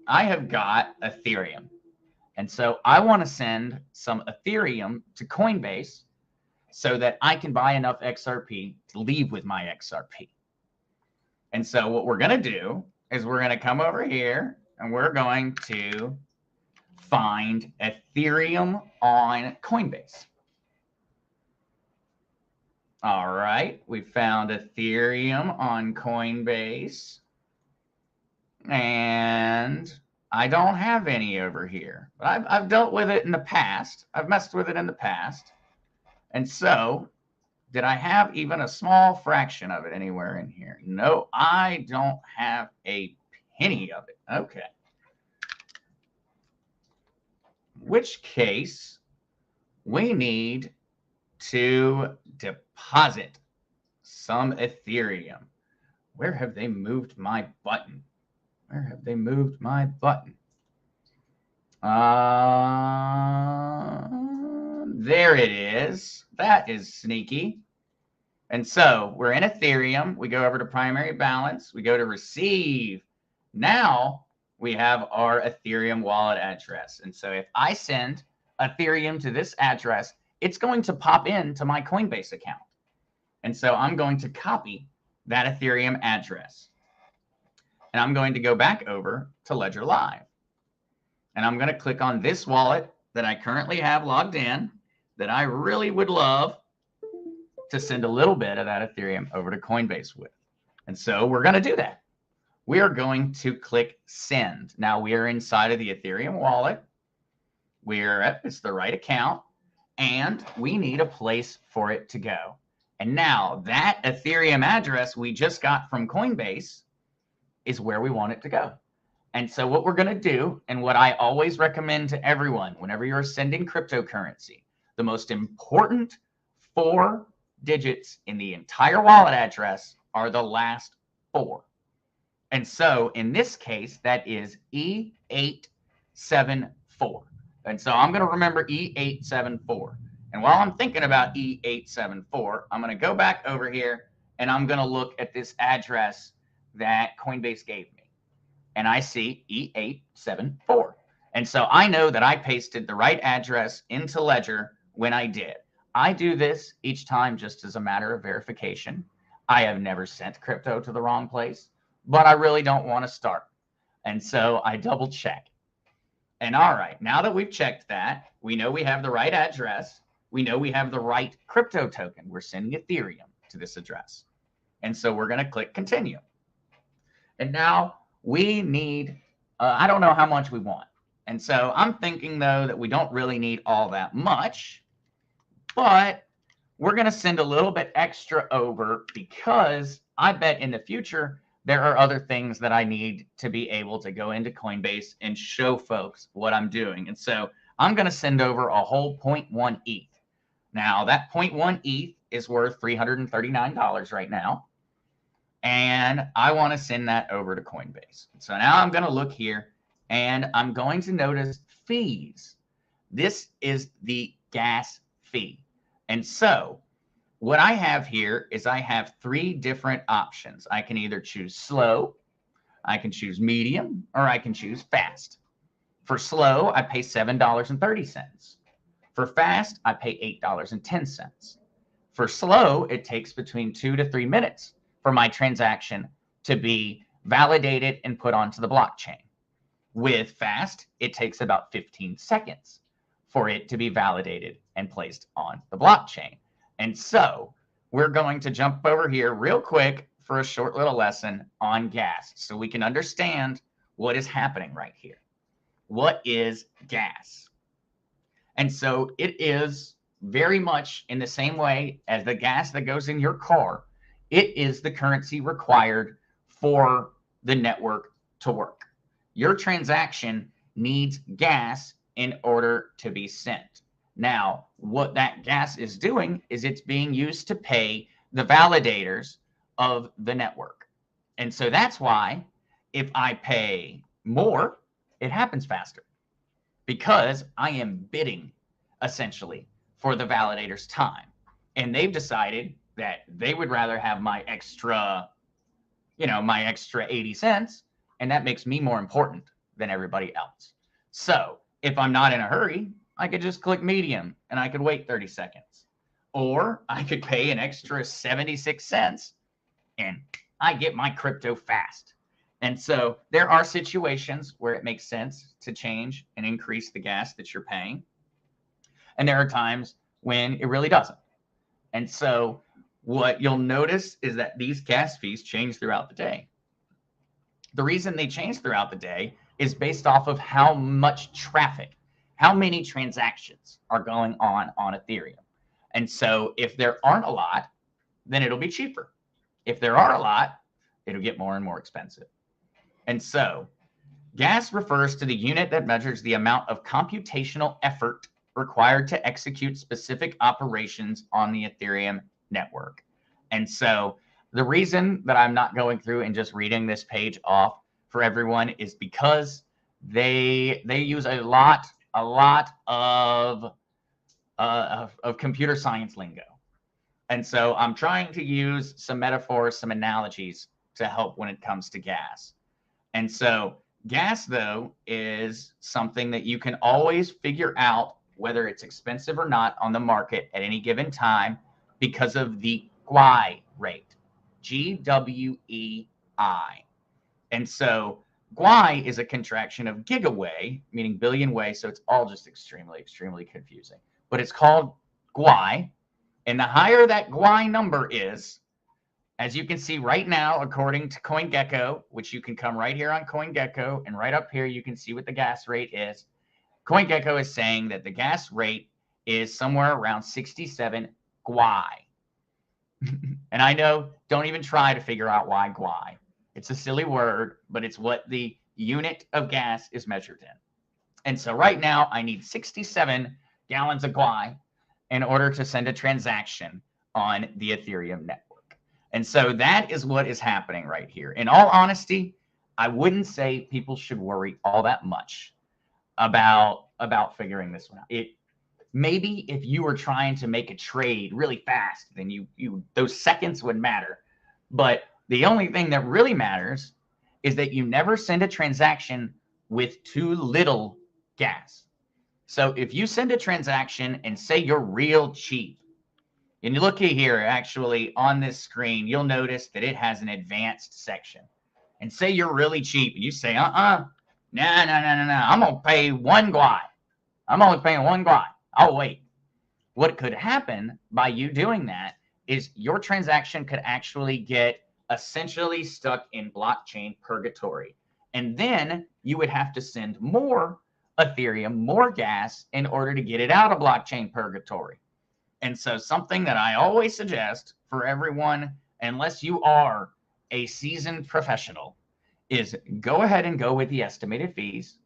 I have got Ethereum. And so I want to send some Ethereum to Coinbase so that I can buy enough XRP to leave with my XRP. And so what we're going to do is we're going to come over here and we're going to find Ethereum on Coinbase. All right, we found Ethereum on Coinbase. And I don't have any over here, but I've dealt with it in the past. I've messed with it in the past. And so, did I have even a small fraction of it anywhere in here? No, I don't have a penny of it. Okay. In which case, we need to deposit some Ethereum. Where have they moved my button? Where have they moved my button? There it is. That is sneaky. And so we're in Ethereum. We go over to primary balance. We go to receive. Now we have our Ethereum wallet address. And so if I send Ethereum to this address, it's going to pop into my Coinbase account. And so I'm going to copy that Ethereum address. And I'm going to go back over to Ledger Live. And I'm going to click on this wallet that I currently have logged in that I really would love to send a little bit of that Ethereum over to Coinbase with. And so we're going to do that. We are going to click send. Now we are inside of the Ethereum wallet. It's the right account, and we need a place for it to go. And now that Ethereum address we just got from Coinbase is where we want it to go. And so what we're going to do, and what I always recommend to everyone whenever you're sending cryptocurrency, the most important 4 digits in the entire wallet address are the last 4. And so in this case, that is E874. And so I'm going to remember E874. And while I'm thinking about E874, I'm going to go back over here and I'm going to look at this address that Coinbase gave me. And I see E874. And so I know that I pasted the right address into Ledger when I did. I do this each time just as a matter of verification. I have never sent crypto to the wrong place, but I really don't want to start. And so I double check. And all right, now that we've checked that, we know we have the right address. We know we have the right crypto token. We're sending Ethereum to this address. And so we're going to click continue. And now we need, I don't know how much we want. And so I'm thinking, though, that we don't really need all that much, but we're going to send a little bit extra over because I bet in the future there are other things that I need to be able to go into Coinbase and show folks what I'm doing. And so I'm going to send over a whole 0.1 ETH. Now, that 0.1 ETH is worth $339 right now. And I want to send that over to Coinbase. So now I'm going to look here and I'm going to notice fees. This is the gas fee. And so what I have here is I have 3 different options. I can either choose slow, I can choose medium, or I can choose fast. For slow, I pay $7.30. For fast, I pay $8.10. For slow, it takes between 2 to 3 minutes for my transaction to be validated and put onto the blockchain. With fast, it takes about 15 seconds for it to be validated and placed on the blockchain. And so we're going to jump over here real quick for a short little lesson on gas so we can understand what is happening right here. What is gas? And so it is very much in the same way as the gas that goes in your car. It is the currency required for the network to work. Your transaction needs gas in order to be sent. Now, what that gas is doing is it's being used to pay the validators of the network. And so that's why if I pay more, it happens faster because I am bidding essentially for the validator's time. And they've decided that they would rather have my extra 80 cents. And that makes me more important than everybody else. So if I'm not in a hurry, I could just click medium and I could wait 30 seconds. Or I could pay an extra 76 cents and I get my crypto fast. And so there are situations where it makes sense to change and increase the gas that you're paying. And there are times when it really doesn't. And so what you'll notice is that these gas fees change throughout the day. The reason they change throughout the day is based off of how much traffic, how many transactions are going on Ethereum. And so if there aren't a lot, then it'll be cheaper. If there are a lot, it'll get more and more expensive. And so gas refers to the unit that measures the amount of computational effort required to execute specific operations on the Ethereum network. And so the reason that I'm not going through and just reading this page off for everyone is because they use a lot of computer science lingo. And so I'm trying to use some metaphors, some analogies to help when it comes to gas. And so gas, though, is something that you can always figure out whether it's expensive or not on the market at any given time because of the GWEI rate, GWEI. And so GWEI is a contraction of gigawei, meaning billion way. So it's all just extremely, extremely confusing. But it's called GWEI. And the higher that GWEI number is, as you can see right now, according to CoinGecko, which you can come right here on CoinGecko, and right up here, you can see what the gas rate is. CoinGecko is saying that the gas rate is somewhere around 67 GWEI. And I know, don't even try to figure out why GWEI. It's a silly word, but it's what the unit of gas is measured in. And so right now, I need 67 gallons of GWEI in order to send a transaction on the Ethereum network. And so that is what is happening right here. In all honesty, I wouldn't say people should worry all that much about figuring this one out. Maybe if you were trying to make a trade really fast, then you those seconds would matter. But the only thing that really matters is that you never send a transaction with too little gas. So if you send a transaction and say you're real cheap, and you look here, actually on this screen, you'll notice that it has an advanced section. And say you're really cheap, and you say, no, I'm going to pay 1 GWEI. I'm only paying 1 GWEI. I'll wait. What could happen by you doing that is your transaction could actually get essentially stuck in blockchain purgatory. And then you would have to send more Ethereum, more gas in order to get it out of blockchain purgatory. And so something that I always suggest for everyone, unless you are a seasoned professional is go ahead and go with the estimated fees.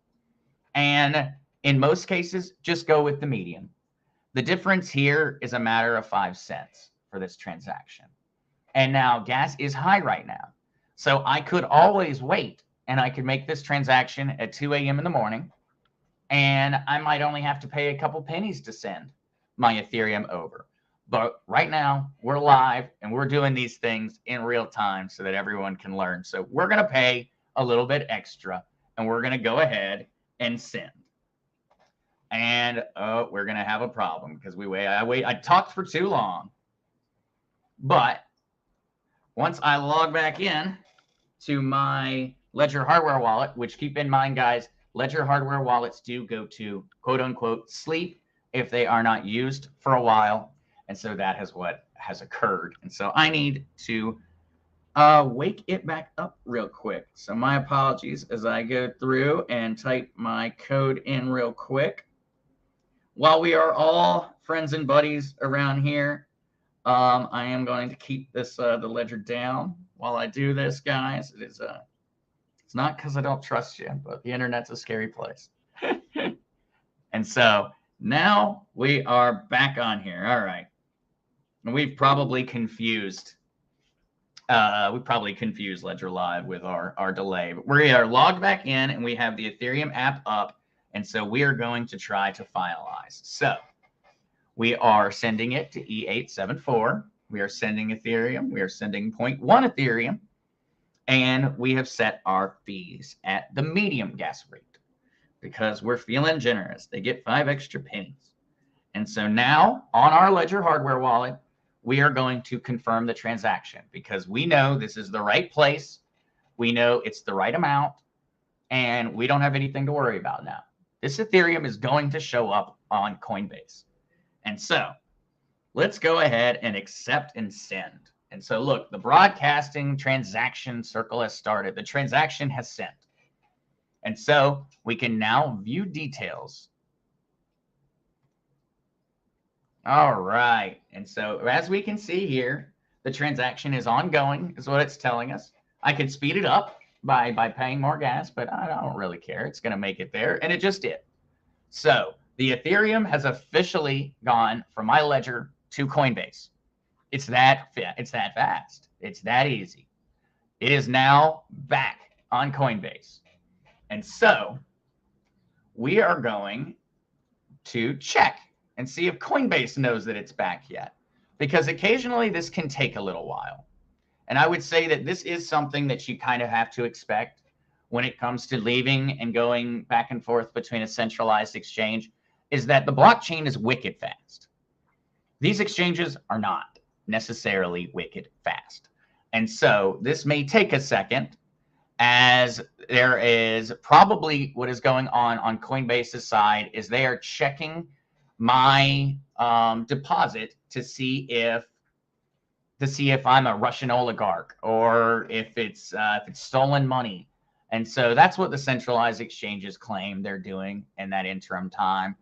And in most cases, just go with the medium. The difference here is a matter of 5 cents for this transaction. And now gas is high right now. So I could always wait and I could make this transaction at 2 a.m. in the morning. And I might only have to pay a couple pennies to send my Ethereum over. But right now we're live and we're doing these things in real time so that everyone can learn. So we're going to pay a little bit extra and we're going to go ahead and send. And we're going to have a problem because I talked for too long. But once I log back in to my Ledger hardware wallet, which keep in mind, guys, Ledger hardware wallets do go to quote unquote sleep if they are not used for a while. And so that is what has occurred. And so I need to wake it back up real quick. So my apologies as I go through and type my code in real quick. While we are all friends and buddies around here, I am going to keep this the ledger down while I do this, guys. It's not because I don't trust you, but the internet's a scary place. And so now we are back on here. All right. And we've probably confused Ledger Live with our delay. But we are logged back in and we have the Ethereum app up. And so we are going to try to finalize. So we are sending it to E874. We are sending Ethereum. We are sending 0.1 Ethereum. And we have set our fees at the medium gas rate because we're feeling generous. They get 5 extra pennies. And so now on our Ledger hardware wallet, we are going to confirm the transaction because we know this is the right place. We know it's the right amount. And we don't have anything to worry about now. This Ethereum is going to show up on Coinbase. And so let's go ahead and accept and send. And so look, the broadcasting transaction circle has started. The transaction has sent. And so we can now view details. All right. And so as we can see here, the transaction is ongoing is what it's telling us. I could speed it up by paying more gas, but I don't really care. It's going to make it there, and it just did. So the Ethereum has officially gone from my ledger to Coinbase. It's that fast. It's that easy. It is now back on Coinbase. And so we are going to check and see if Coinbase knows that it's back yet, because occasionally this can take a little while. And I would say that this is something that you kind of have to expect when it comes to leaving and going back and forth between a centralized exchange, is that the blockchain is wicked fast. These exchanges are not necessarily wicked fast. And so this may take a second, as there is probably what is going on Coinbase's side is they are checking my deposit to see if I'm a Russian oligarch or if it's stolen money. And so that's what the centralized exchanges claim they're doing in that interim time.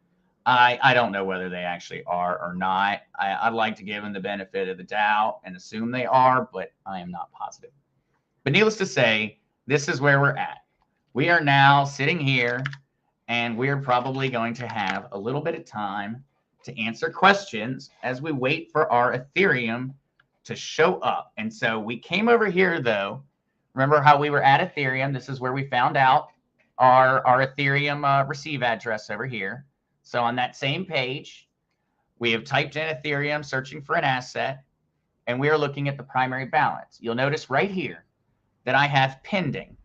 I don't know whether they actually are or not. I'd like to give them the benefit of the doubt and assume they are, but I am not positive. But needless to say, this is where we're at. We are now sitting here, and we're probably going to have a little bit of time to answer questions as we wait for our Ethereum to show up. And so we came over here, though. Remember how we were at Ethereum? This is where we found out our Ethereum receive address over here. So on that same page, we have typed in Ethereum, searching for an asset, and we are looking at the primary balance. You'll notice right here that I have pending.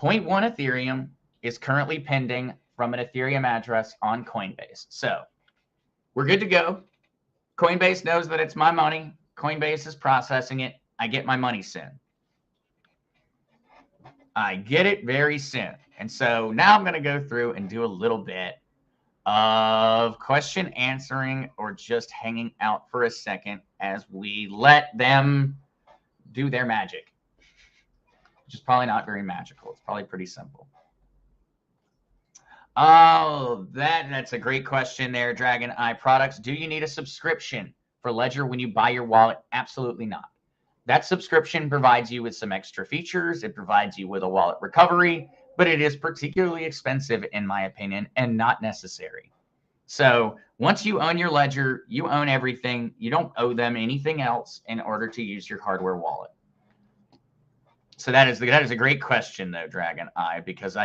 0.1 Ethereum is currently pending from an Ethereum address on Coinbase. So we're good to go. Coinbase knows that it's my money. Coinbase is processing it. I get my money soon. I get it very soon. And so now I'm going to go through and do a little bit of question answering or just hanging out for a second as we let them do their magic, which is probably not very magical. It's probably pretty simple. Oh, that's a great question there, Dragon Eye Products. Do you need a subscription for Ledger when you buy your wallet? Absolutely not. that subscription provides you with some extra features. It provides you with a wallet recovery, but it is particularly expensive, in my opinion, and not necessary. So once you own your ledger, you own everything. You don't owe them anything else in order to use your hardware wallet. So that is a great question, though, Dragon Eye, because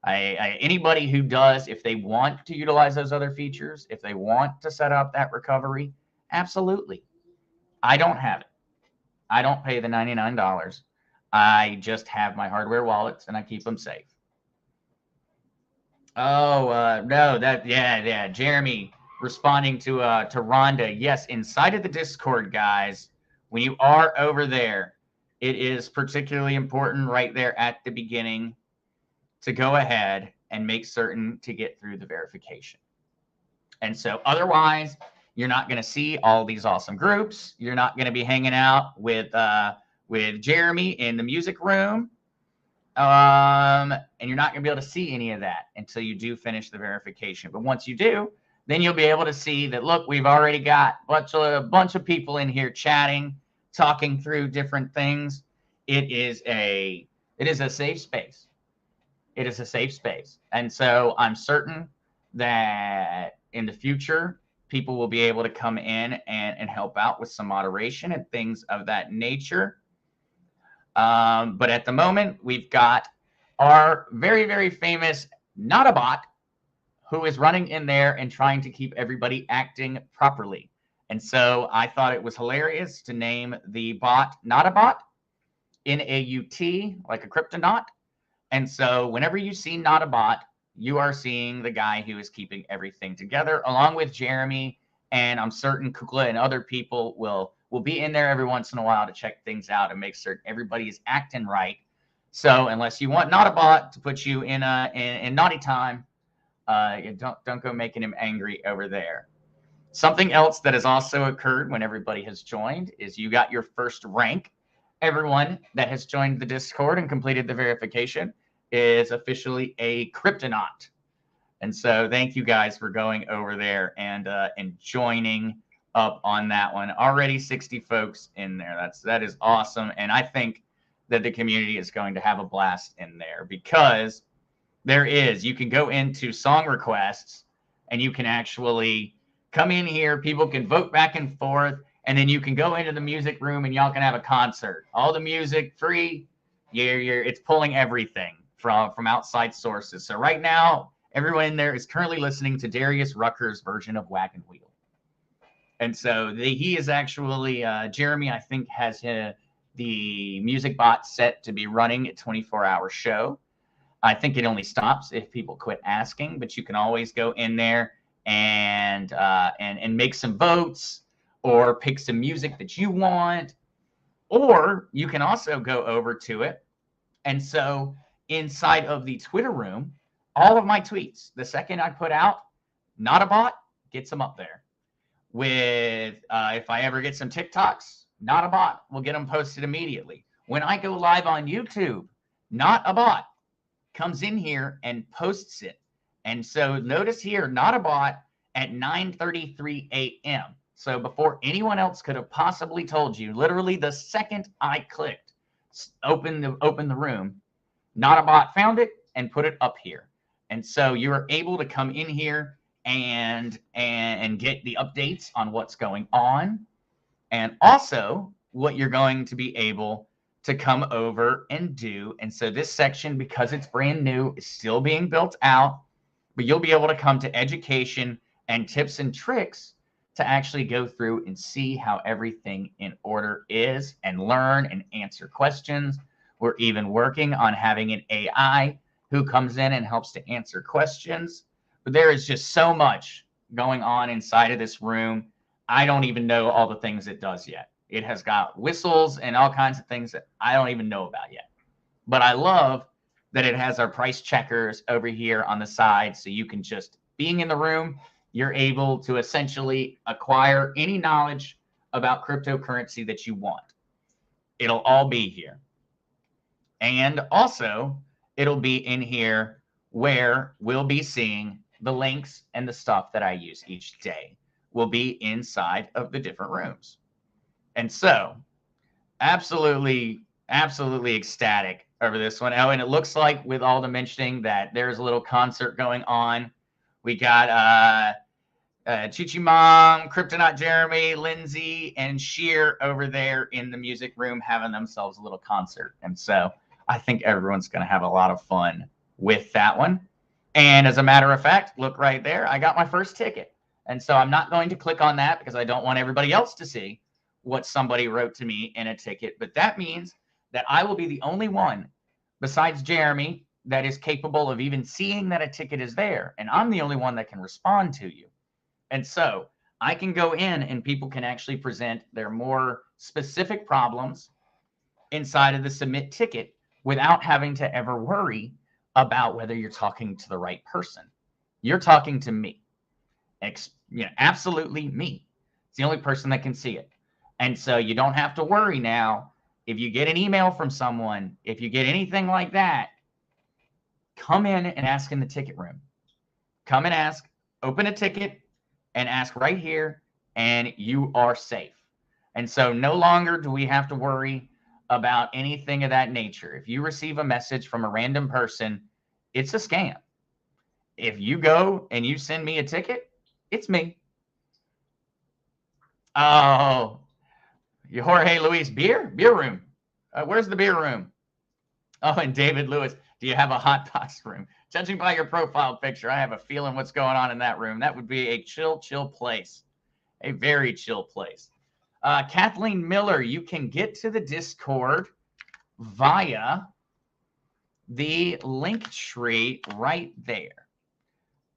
anybody who does, if they want to utilize those other features, if they want to set up that recovery, absolutely. I don't have it. I don't pay the $99. I just have my hardware wallets and I keep them safe. Oh, no, yeah. Jeremy responding to Rhonda. Yes, inside of the Discord, guys, when you are over there, it is particularly important right there at the beginning to go ahead and make certain to get through the verification. And so otherwise, you're not going to see all these awesome groups. You're not going to be hanging out with Jeremy in the music room. And you're not going to be able to see any of that until you do finish the verification. But once you do, then you'll be able to see that, look, we've already got a bunch of people in here chatting, talking through different things. It is a safe space. It is a safe space. And so I'm certain that in the future, people will be able to come in and help out with some moderation and things of that nature. But at the moment, we've got our very, very famous Not a Bot, who is running in there and trying to keep everybody acting properly. And so I thought it was hilarious to name the bot Not a Bot, N-A-U-T, like a cryptonaut. And so whenever you see Not a Bot, you are seeing the guy who is keeping everything together, along with Jeremy. And I'm certain Kukla and other people will be in there every once in a while to check things out and make certain everybody is acting right. So unless you want Not a Bot to put you in naughty time, don't go making him angry over there. Something else that has also occurred when everybody has joined is you got your first rank. Everyone that has joined the Discord and completed the verification is officially a cryptonaut. And so thank you guys for going over there and joining up on that one. Already 60 folks in there. That is awesome. And I think that the community is going to have a blast in there because you can go into song requests and you can actually come in here. People can vote back and forth. And then you can go into the music room and y'all can have a concert. All the music free. It's pulling everything from outside sources. So right now, everyone in there is currently listening to Darius Rucker's version of Wagon Wheel. And so he is actually, Jeremy, I think, has the music bot set to be running a 24-hour show. I think it only stops if people quit asking, but you can always go in there and make some votes, or pick some music that you want, or you can also go over to it. And so inside of the Twitter room, all of my tweets, the second I put out, Not a Bot gets them up there. With if I ever get some TikToks, Not a Bot will get them posted immediately. When I go live on YouTube, Not a Bot comes in here and posts it. And so notice here, Not a Bot at 9:33 a.m. So before anyone else could have possibly told you, literally the second I clicked open the room, Not a Bot found it and put it up here. And so you are able to come in here and get the updates on what's going on, and also what you're going to be able to come over and do. And so this section, because it's brand new, is still being built out, but you'll be able to come to education and tips and tricks to actually go through and see how everything in order is and learn and answer questions. We're even working on having an AI who comes in and helps to answer questions. But there is just so much going on inside of this room. I don't even know all the things it does yet. It has got whistles and all kinds of things that I don't even know about yet. But I love that it has our price checkers over here on the side. So you can just, being in the room, you're able to essentially acquire any knowledge about cryptocurrency that you want. It'll all be here. And also, it'll be in here where we'll be seeing the links and the stuff that I use each day will be inside of the different rooms. And so absolutely, absolutely ecstatic over this one. Oh, and it looks like with all the mentioning that there's a little concert going on. We got Chichi Mom, Kryptonaut Jeremy, Lindsay, and Sheer over there in the music room having themselves a little concert. And so I think everyone's going to have a lot of fun with that one. And as a matter of fact, look right there, I got my first ticket. And so I'm not going to click on that because I don't want everybody else to see what somebody wrote to me in a ticket. But that means that I will be the only one besides Jeremy that is capable of even seeing that a ticket is there. And I'm the only one that can respond to you. And so I can go in and people can actually present their more specific problems inside of the submit ticket without having to ever worry about whether you're talking to the right person. You're talking to me. Absolutely me. It's the only person that can see it. And so you don't have to worry now. If you get an email from someone, if you get anything like that, come in and ask in the ticket room. Come and ask, open a ticket and ask right here, and you are safe. And so no longer do we have to worry about anything of that nature. If you receive a message from a random person, it's a scam. If you go and you send me a ticket, it's me. Oh, Jorge Luis, beer room. Where's the beer room? Oh, and David Lewis, do you have a hot box room? Judging by your profile picture, I have a feeling what's going on in that room. That would be a chill place, a very chill place. Kathleen Miller, you can get to the Discord via the link tree right there.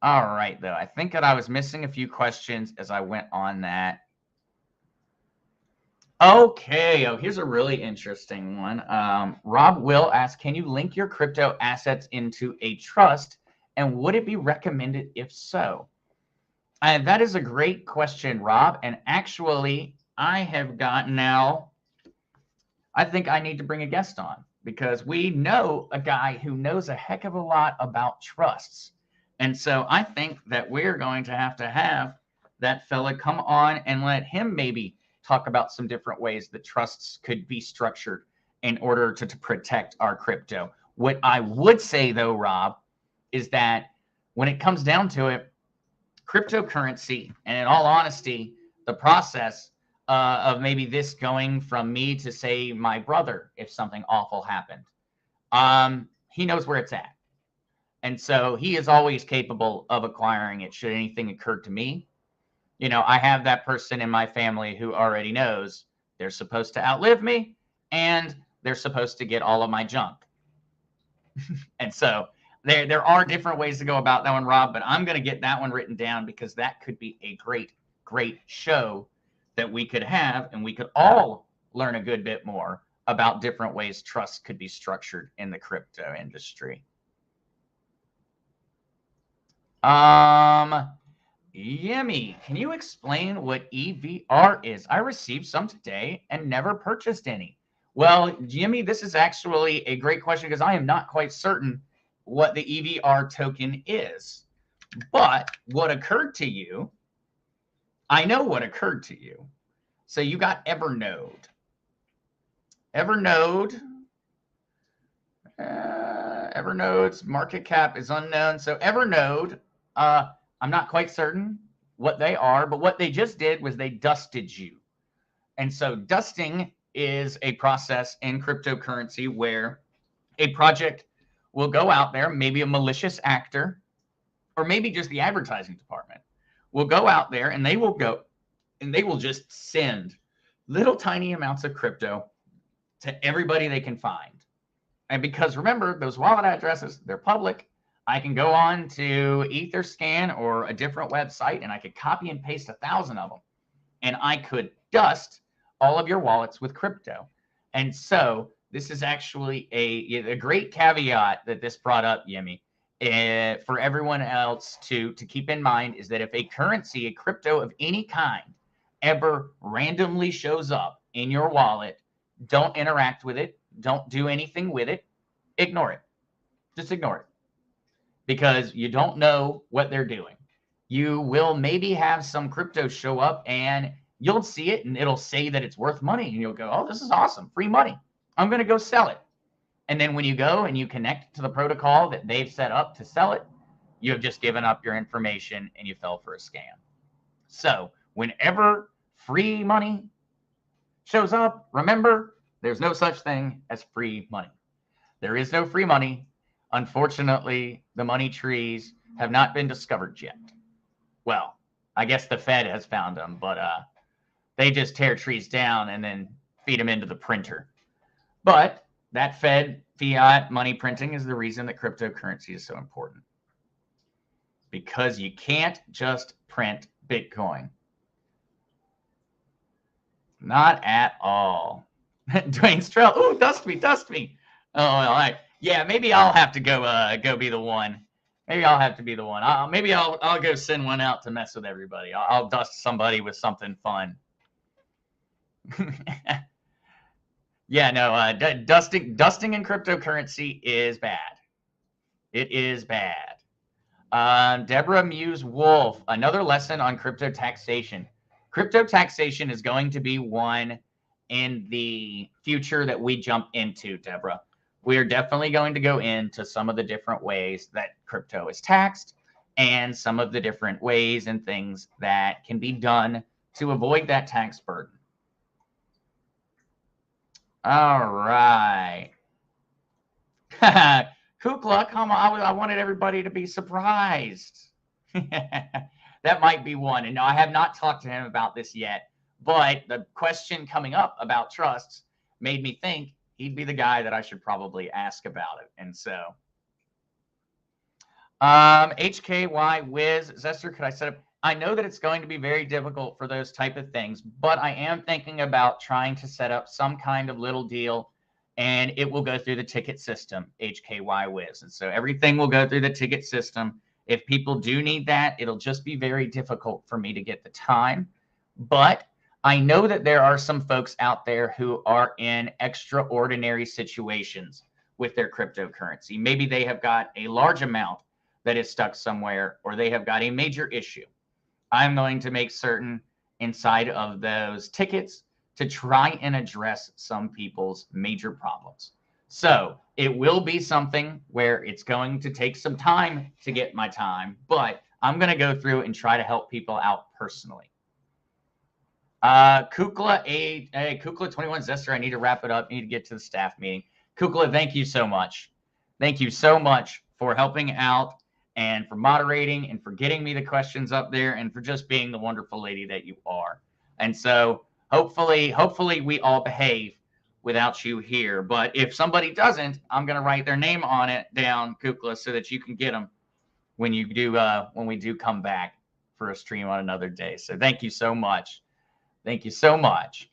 All right, though. I think that I was missing a few questions as I went on that. Okay. Oh, here's a really interesting one. Rob Will asks, can you link your crypto assets into a trust? And would it be recommended if so? And that is a great question, Rob. And actually, I have got now, I think I need to bring a guest on because we know a guy who knows a heck of a lot about trusts. And so I think that we're going to have that fella come on and let him maybe talk about some different ways that trusts could be structured in order to protect our crypto. What I would say, though, Rob, is that when it comes down to it, cryptocurrency, and in all honesty, the process of maybe this going from me to, say, my brother, if something awful happened, he knows where it's at. And so he is always capable of acquiring it should anything occur to me. You know, I have that person in my family who already knows they're supposed to outlive me and they're supposed to get all of my junk. And so there are different ways to go about that one, Rob, but I'm going to get that one written down because that could be a great show that we could have, and we could all learn a good bit more about different ways trusts could be structured in the crypto industry. Yummy, can you explain what EVR is? I received some today and never purchased any. Well, Jimmy, this is actually a great question because I am not quite certain what the EVR token is. But what occurred to you, I know what occurred to you. So you got Evernode. Evernode's market cap is unknown. So Evernode, I'm not quite certain what they are, but what they just did was they dusted you. And so dusting is a process in cryptocurrency where a project will go out there, maybe a malicious actor, or maybe just the advertising department will go out there and they will go and they will just send little tiny amounts of crypto to everybody they can find. And because remember, those wallet addresses, they're public. I can go on to Etherscan or a different website and I could copy and paste 1,000 of them. And I could dust all of your wallets with crypto. And so this is actually a great caveat that this brought up, Yemi, for everyone else to keep in mind is that if a currency, a crypto of any kind, ever randomly shows up in your wallet, don't interact with it. Don't do anything with it. Ignore it. Just ignore it. Because you don't know what they're doing. You will maybe have some crypto show up and you'll see it and it'll say that it's worth money. And you'll go, oh, this is awesome. Free money. I'm going to go sell it. And then when you go and you connect to the protocol that they've set up to sell it, you have just given up your information and you fell for a scam. So whenever free money shows up, remember, there's no such thing as free money. There is no free money. Unfortunately, the money trees have not been discovered yet. Well, I guess the Fed has found them, but they just tear trees down and then feed them into the printer. But that Fed fiat money printing is the reason that cryptocurrency is so important. Because you can't just print Bitcoin. Not at all. Dwayne Strell. Ooh, dust me. Oh, all right. Yeah, maybe I'll have to go be the one. Maybe I'll have to be the one. Maybe I'll go send one out to mess with everybody. I'll dust somebody with something fun. Yeah, no, dusting in cryptocurrency is bad. It is bad. Deborah Muse Wolf, another lesson on crypto taxation. Crypto taxation is going to be one in the future that we jump into, Deborah. We are definitely going to go into some of the different ways that crypto is taxed and some of the different ways and things that can be done to avoid that tax burden. All right. Kukla, come on. I wanted everybody to be surprised. That might be one. And no, I have not talked to him about this yet. But the question coming up about trusts made me think he'd be the guy that I should probably ask about it. And so, HKY Wiz Zester, could I set up? I know that it's going to be very difficult for those type of things, but I am thinking about trying to set up some kind of little deal, and it will go through the ticket system, HKY Wiz. And so everything will go through the ticket system. If people do need that, it'll just be very difficult for me to get the time. But I know that there are some folks out there who are in extraordinary situations with their cryptocurrency. Maybe they have got a large amount that is stuck somewhere, or they have got a major issue. I'm going to make certain inside of those tickets to try and address some people's major problems. So it will be something where it's going to take some time to get my time, but I'm going to go through and try to help people out personally. Kukla 21 Zester, I need to wrap it up. I need to get to the staff meeting. Kukla, thank you so much. Thank you so much for helping out and for moderating and for getting me the questions up there and for just being the wonderful lady that you are. And so hopefully we all behave without you here. But if somebody doesn't, I'm going to write their name on it down, Kukla, so that you can get them when you do when we do come back for a stream on another day. So thank you so much. Thank you so much.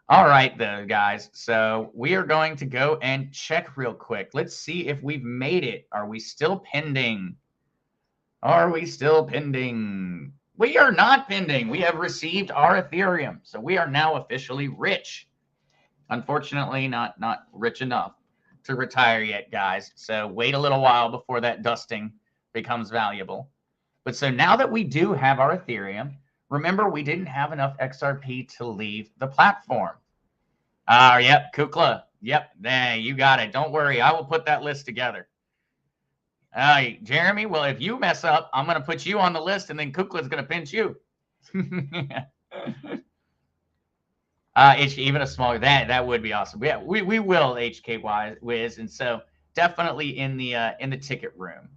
All right, though, guys. So we are going to go and check real quick. Let's see if we've made it. Are we still pending? Are we still pending? We are not pending. We have received our Ethereum. So we are now officially rich. Unfortunately, not rich enough to retire yet, guys. So wait a little while before that dusting becomes valuable. But so now that we do have our Ethereum, remember, we didn't have enough XRP to leave the platform. Yep, Kukla. Yep, there, you got it. Don't worry. I will put that list together. Jeremy, well, if you mess up, I'm going to put you on the list, and then Kukla's going to pinch you. Even a smaller, that would be awesome. Yeah, we will, HKY Wiz, and so definitely in the ticket room.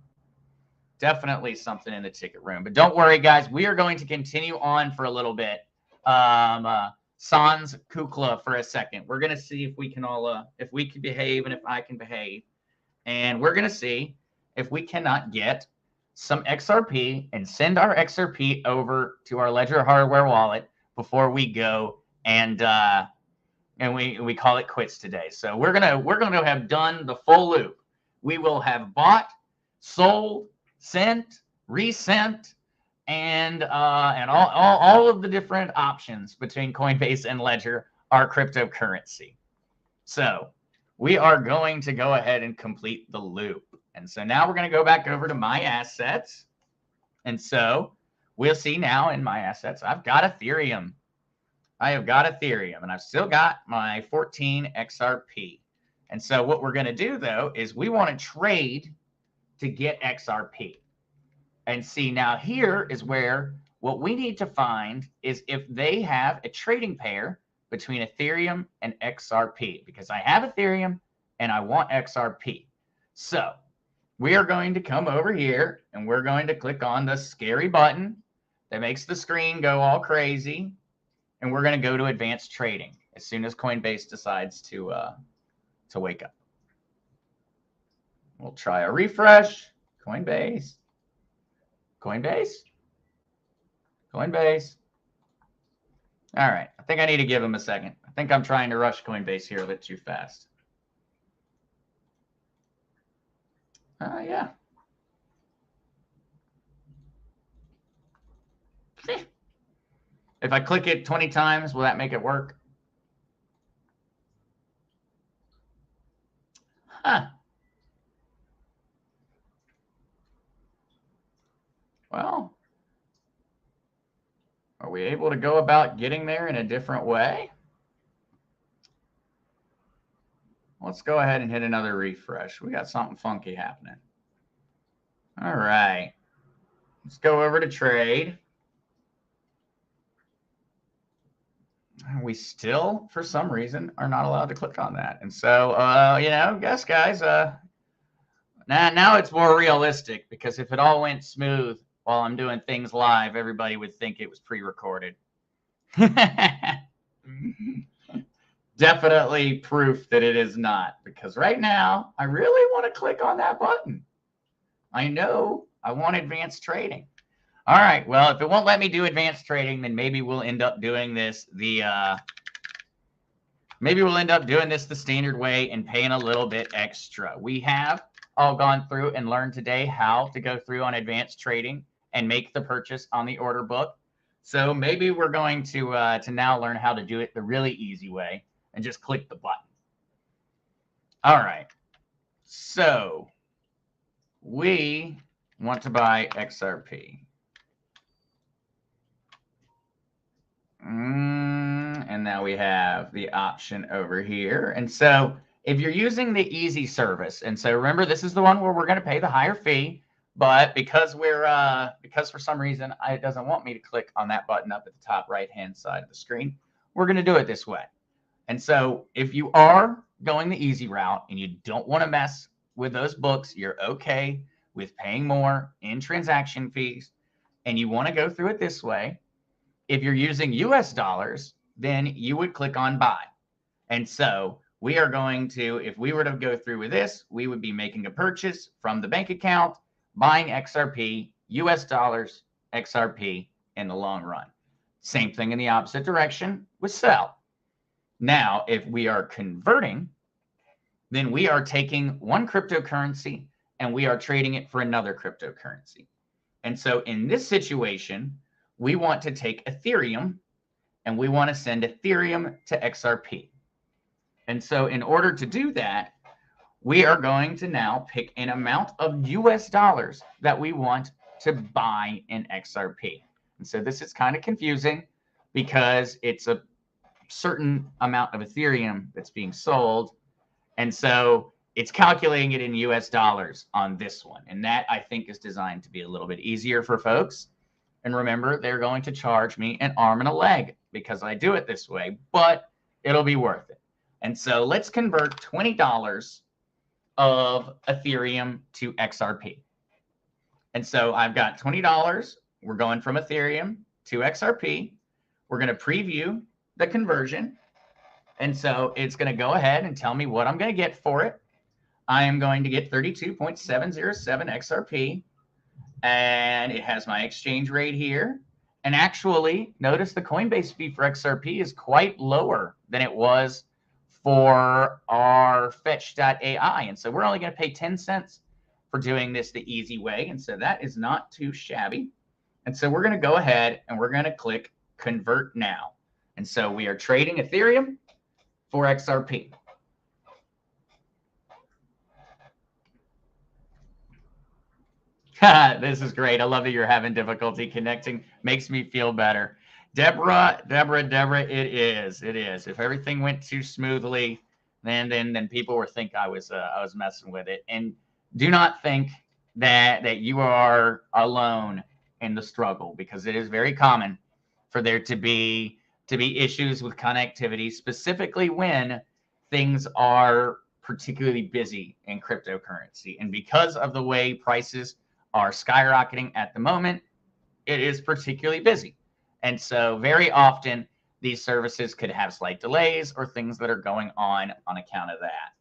Definitely something in the ticket room. But don't worry, guys. We are going to continue on for a little bit. Sans Kukla for a second. We're going to see if we can all, if we can behave and if I can behave. And we're going to see if we cannot get some XRP and send our XRP over to our Ledger hardware wallet before we go and we call it quits today. So we're gonna have done the full loop. We will have bought, sold, sent, resent, and all of the different options between Coinbase and Ledger are cryptocurrency. So we are going to go ahead and complete the loop. And so now we're going to go back over to my assets. And so we'll see now in my assets, I've got Ethereum. I have got Ethereum, and I've still got my 14 XRP. And so what we're going to do, though, is we want to trade to get XRP. And see, now here is where what we need to find is if they have a trading pair between Ethereum and XRP, because I have Ethereum and I want XRP. So we are going to come over here and we're going to click on the scary button that makes the screen go all crazy. And we're going to go to advanced trading as soon as Coinbase decides to wake up. We'll try a refresh. Coinbase. Coinbase. Coinbase. All right. I think I need to give them a second. I think I'm trying to rush Coinbase here a bit too fast. Yeah. If I click it 20 times, will that make it work? Huh. Well, are we able to go about getting there in a different way? Let's go ahead and hit another refresh. We got something funky happening. All right. Let's go over to trade. We still, for some reason, are not allowed to click on that. And so, guys, now it's more realistic, because if it all went smooth while I'm doing things live, everybody would think it was pre-recorded. Definitely proof that it is not, because right now I really want to click on that button. I know I want advanced trading. All right. Well, if it won't let me do advanced trading, then maybe we'll end up doing this the standard way and paying a little bit extra. We have all gone through and learned today how to go through on advanced trading and make the purchase on the order book. So maybe we're going to now learn how to do it the really easy way and just click the button. All right. So we want to buy XRP. And now we have the option over here. And so if you're using the easy service, and so remember, this is the one where we're going to pay the higher fee, but because for some reason it doesn't want me to click on that button up at the top right-hand side of the screen, we're going to do it this way. And so if you are going the easy route and you don't want to mess with those books, you're okay with paying more in transaction fees, and you want to go through it this way, if you're using US dollars, then you would click on buy. And so we are going to, if we were to go through with this, we would be making a purchase from the bank account, buying XRP, US dollars, XRP in the long run. Same thing in the opposite direction with sell. Now, if we are converting, then we are taking one cryptocurrency and we are trading it for another cryptocurrency. And so in this situation, we want to take Ethereum and we want to send Ethereum to XRP. And so in order to do that, we are going to now pick an amount of US dollars that we want to buy in XRP. And so this is kind of confusing because it's a certain amount of Ethereum that's being sold. And so it's calculating it in US dollars on this one. And that, I think, is designed to be a little bit easier for folks. And remember, they're going to charge me an arm and a leg because I do it this way, but it'll be worth it. And so let's convert $20 of Ethereum to XRP. And so I've got $20. We're going from Ethereum to XRP. We're going to preview the conversion. And so it's going to go ahead and tell me what I'm going to get for it. I am going to get 32.707 XRP. And it has my exchange rate here. And actually, notice the Coinbase fee for XRP is quite lower than it was for our fetch.ai. And so we're only going to pay 10 cents for doing this the easy way. And so that is not too shabby. And so we're going to go ahead and we're going to click convert now. And so we are trading Ethereum for XRP. This is great. I love that you're having difficulty connecting. Makes me feel better. Deborah, it is. It is. If everything went too smoothly, then people would think I was messing with it. And do not think that you are alone in the struggle, because it is very common for there to be issues with connectivity, specifically when things are particularly busy in cryptocurrency. And because of the way prices are skyrocketing at the moment, it is particularly busy. And so very often these services could have slight delays or things that are going on account of that.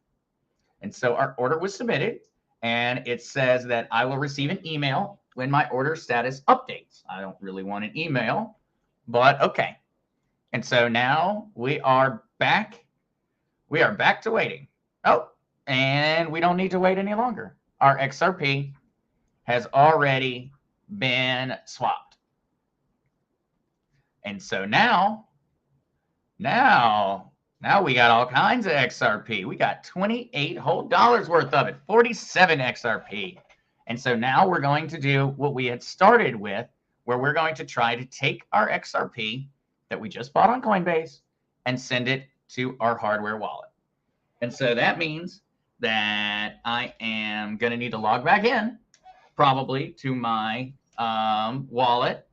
And so our order was submitted, and it says that I will receive an email when my order status updates. I don't really want an email, but okay. And so now we are back. We are back to waiting. Oh, and we don't need to wait any longer. Our XRP has already been swapped. And so now we got all kinds of XRP. We got 28 whole dollars worth of it, 47 XRP. And so now we're going to do what we had started with, where we're going to try to take our XRP that we just bought on Coinbase and send it to our hardware wallet. And so that means that I am going to need to log back in, probably to my wallet.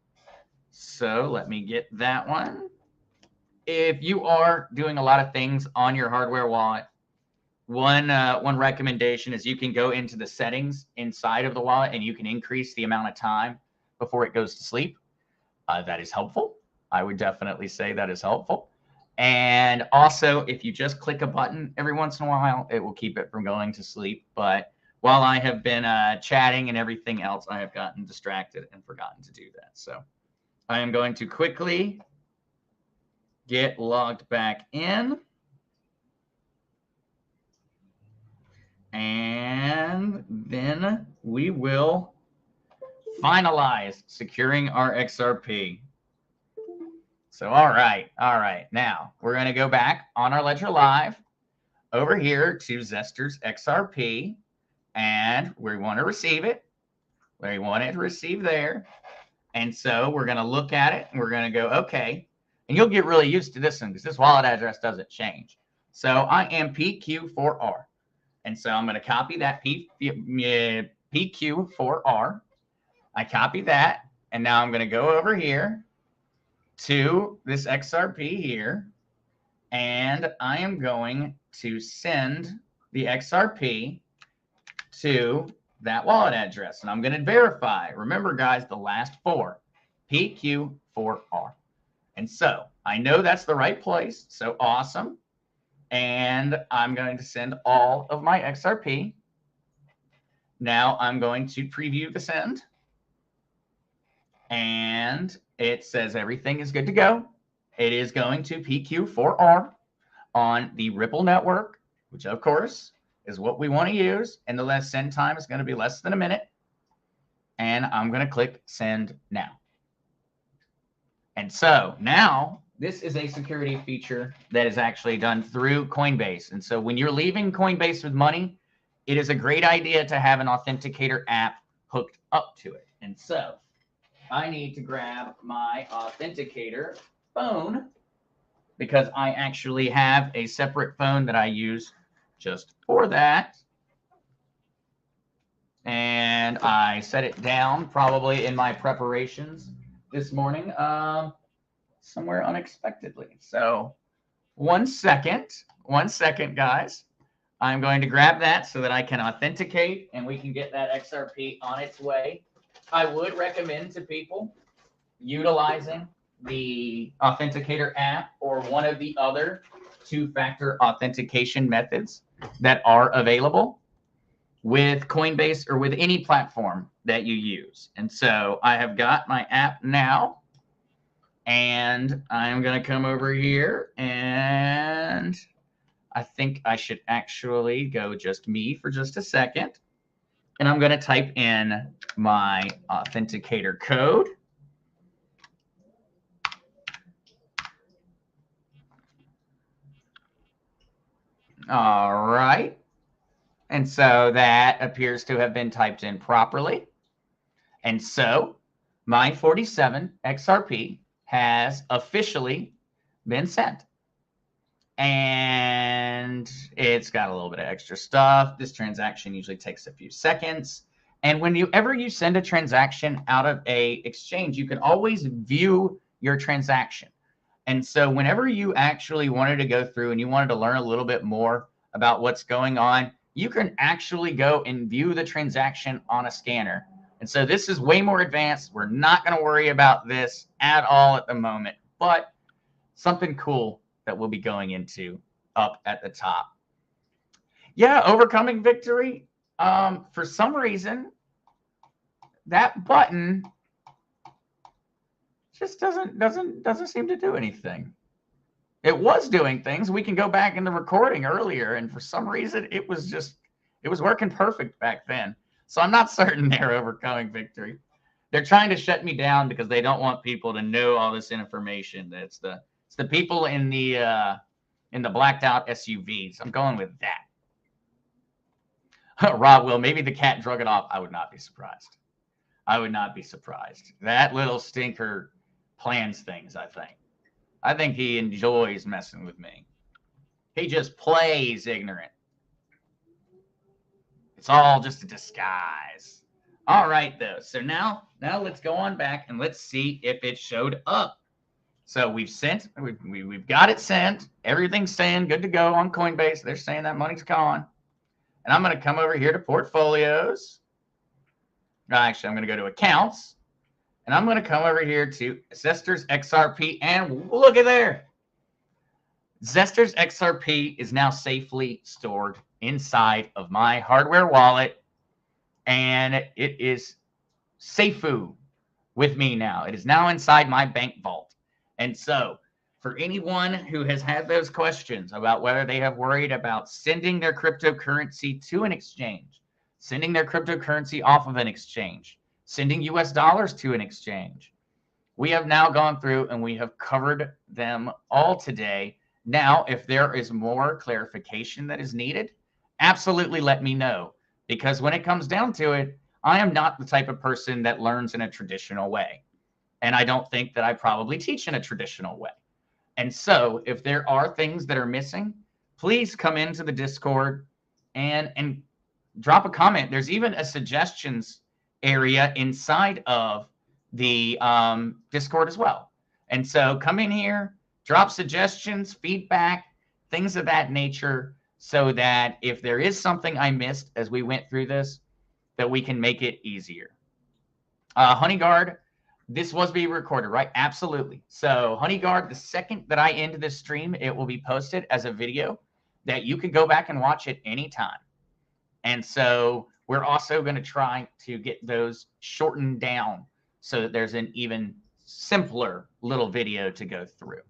So let me get that one. If you are doing a lot of things on your hardware wallet, one recommendation is you can go into the settings inside of the wallet and you can increase the amount of time before it goes to sleep. That is helpful. I would definitely say that is helpful. And also, if you just click a button every once in a while, it will keep it from going to sleep. But while I have been chatting and everything else, I have gotten distracted and forgotten to do that. So I am going to quickly get logged back in. And then we will finalize securing our XRP. So, all right. Now we're going to go back on our Ledger Live over here to Zester's XRP, and we want to receive it. We want it to receive there. And so we're going to look at it and we're going to go, okay. And you'll get really used to this one because this wallet address doesn't change. So I am PQ4R. And so I'm going to copy that PQ4R. I copy that. And now I'm going to go over here to this XRP here. And I am going to send the XRP to that wallet address. And I'm going to verify. Remember, guys, the last four, PQ4R. And so I know that's the right place. So awesome. And I'm going to send all of my XRP. Now I'm going to preview the send. And it says everything is good to go. It is going to PQ4R on the Ripple network, which of course is what we want to use. And the send time is going to be less than a minute. And I'm going to click send now. And so now this is a security feature that is actually done through Coinbase. And so when you're leaving Coinbase with money, it is a great idea to have an authenticator app hooked up to it. And so I need to grab my authenticator phone because I actually have a separate phone that I use just for that. And I set it down probably in my preparations this morning somewhere unexpectedly. So 1 second, guys. I'm going to grab that so that I can authenticate and we can get that XRP on its way. I would recommend to people utilizing the authenticator app or one of the other two-factor authentication methods that are available with Coinbase or with any platform that you use. And so I have got my app now, and I'm going to come over here, and I think I should actually go just me for just a second. And I'm going to type in my authenticator code. All right. And so that appears to have been typed in properly. And so my 47 XRP has officially been sent. And it's got a little bit of extra stuff. This transaction usually takes a few seconds. And whenever you send a transaction out of a exchange, you can always view your transaction. And so whenever you actually wanted to go through and you wanted to learn a little bit more about what's going on, you can actually go and view the transaction on a scanner. And so this is way more advanced. We're not going to worry about this at all at the moment, but something cool that we'll be going into up at the top. Yeah, overcoming victory. For some reason, that button just doesn't seem to do anything. It was doing things. We can go back in the recording earlier, and for some reason, it was working perfect back then. So I'm not certain they're overcoming victory. They're trying to shut me down because they don't want people to know all this information. It's the people in the blacked out SUVs. I'm going with that. Rob will. Maybe the cat drug it off. I would not be surprised. I would not be surprised. That little stinker plans things, I think. I think he enjoys messing with me. He just plays ignorant. It's all just a disguise. All right, though. So now let's go on back and let's see if it showed up. So we've got it sent. Everything's saying good to go on Coinbase. They're saying that money's gone. And I'm going to come over here to portfolios. Actually, I'm going to go to accounts. And I'm going to come over here to Zester's XRP. And look at there. Zester's XRP is now safely stored inside of my hardware wallet. And it is safeu with me now. It is now inside my bank vault. And so for anyone who has had those questions about whether they have worried about sending their cryptocurrency to an exchange, sending their cryptocurrency off of an exchange, sending US dollars to an exchange, we have now gone through and we have covered them all today. Now, if there is more clarification that is needed, absolutely let me know. Because when it comes down to it, I am not the type of person that learns in a traditional way. And I don't think that I probably teach in a traditional way. And so if there are things that are missing, please come into the Discord and drop a comment. There's even a suggestions area inside of the Discord as well. And so come in here, drop suggestions, feedback, things of that nature, so that if there is something I missed as we went through this, that we can make it easier. HoneyGuard, this was being recorded, right? Absolutely. So HoneyGuard, the second that I end this stream, it will be posted as a video that you can go back and watch at any time. And so we're also going to try to get those shortened down so that there's an even simpler little video to go through.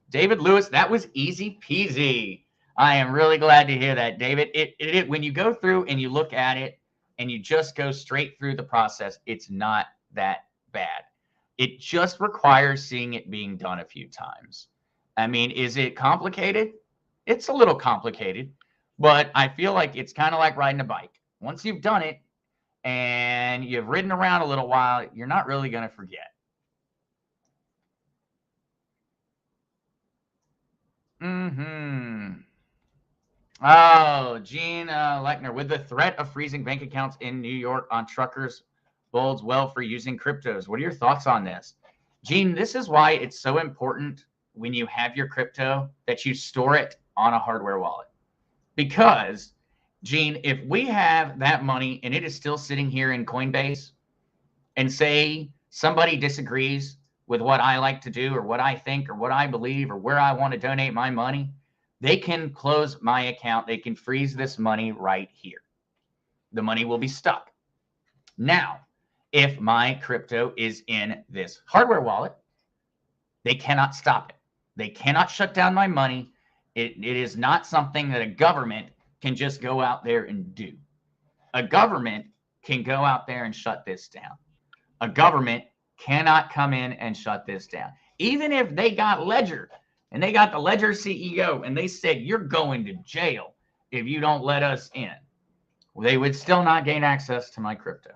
David Lewis, that was easy peasy. I am really glad to hear that, David. It when you go through and you look at it and you just go straight through the process, it's not that bad. It just requires seeing it being done a few times. I mean, is it complicated? It's a little complicated, but I feel like it's kind of like riding a bike. Once you've done it and you've ridden around a little while, you're not really going to forget. Oh, Gene Lechner, with the threat of freezing bank accounts in New York on truckers bodes well for using cryptos. What are your thoughts on this? Gene, this is why it's so important when you have your crypto that you store it on a hardware wallet. Because, Gene, if we have that money and it is still sitting here in Coinbase, and say somebody disagrees with what I like to do or what I think or what I believe or where I want to donate my money, they can close my account. They can freeze this money right here. The money will be stuck. Now, if my crypto is in this hardware wallet, they cannot stop it. They cannot shut down my money. It is not something that a government can just go out there and do. A government can go out there and shut this down. A government cannot come in and shut this down. Even if they got Ledger and they got the Ledger CEO and they said, you're going to jail if you don't let us in, they would still not gain access to my crypto.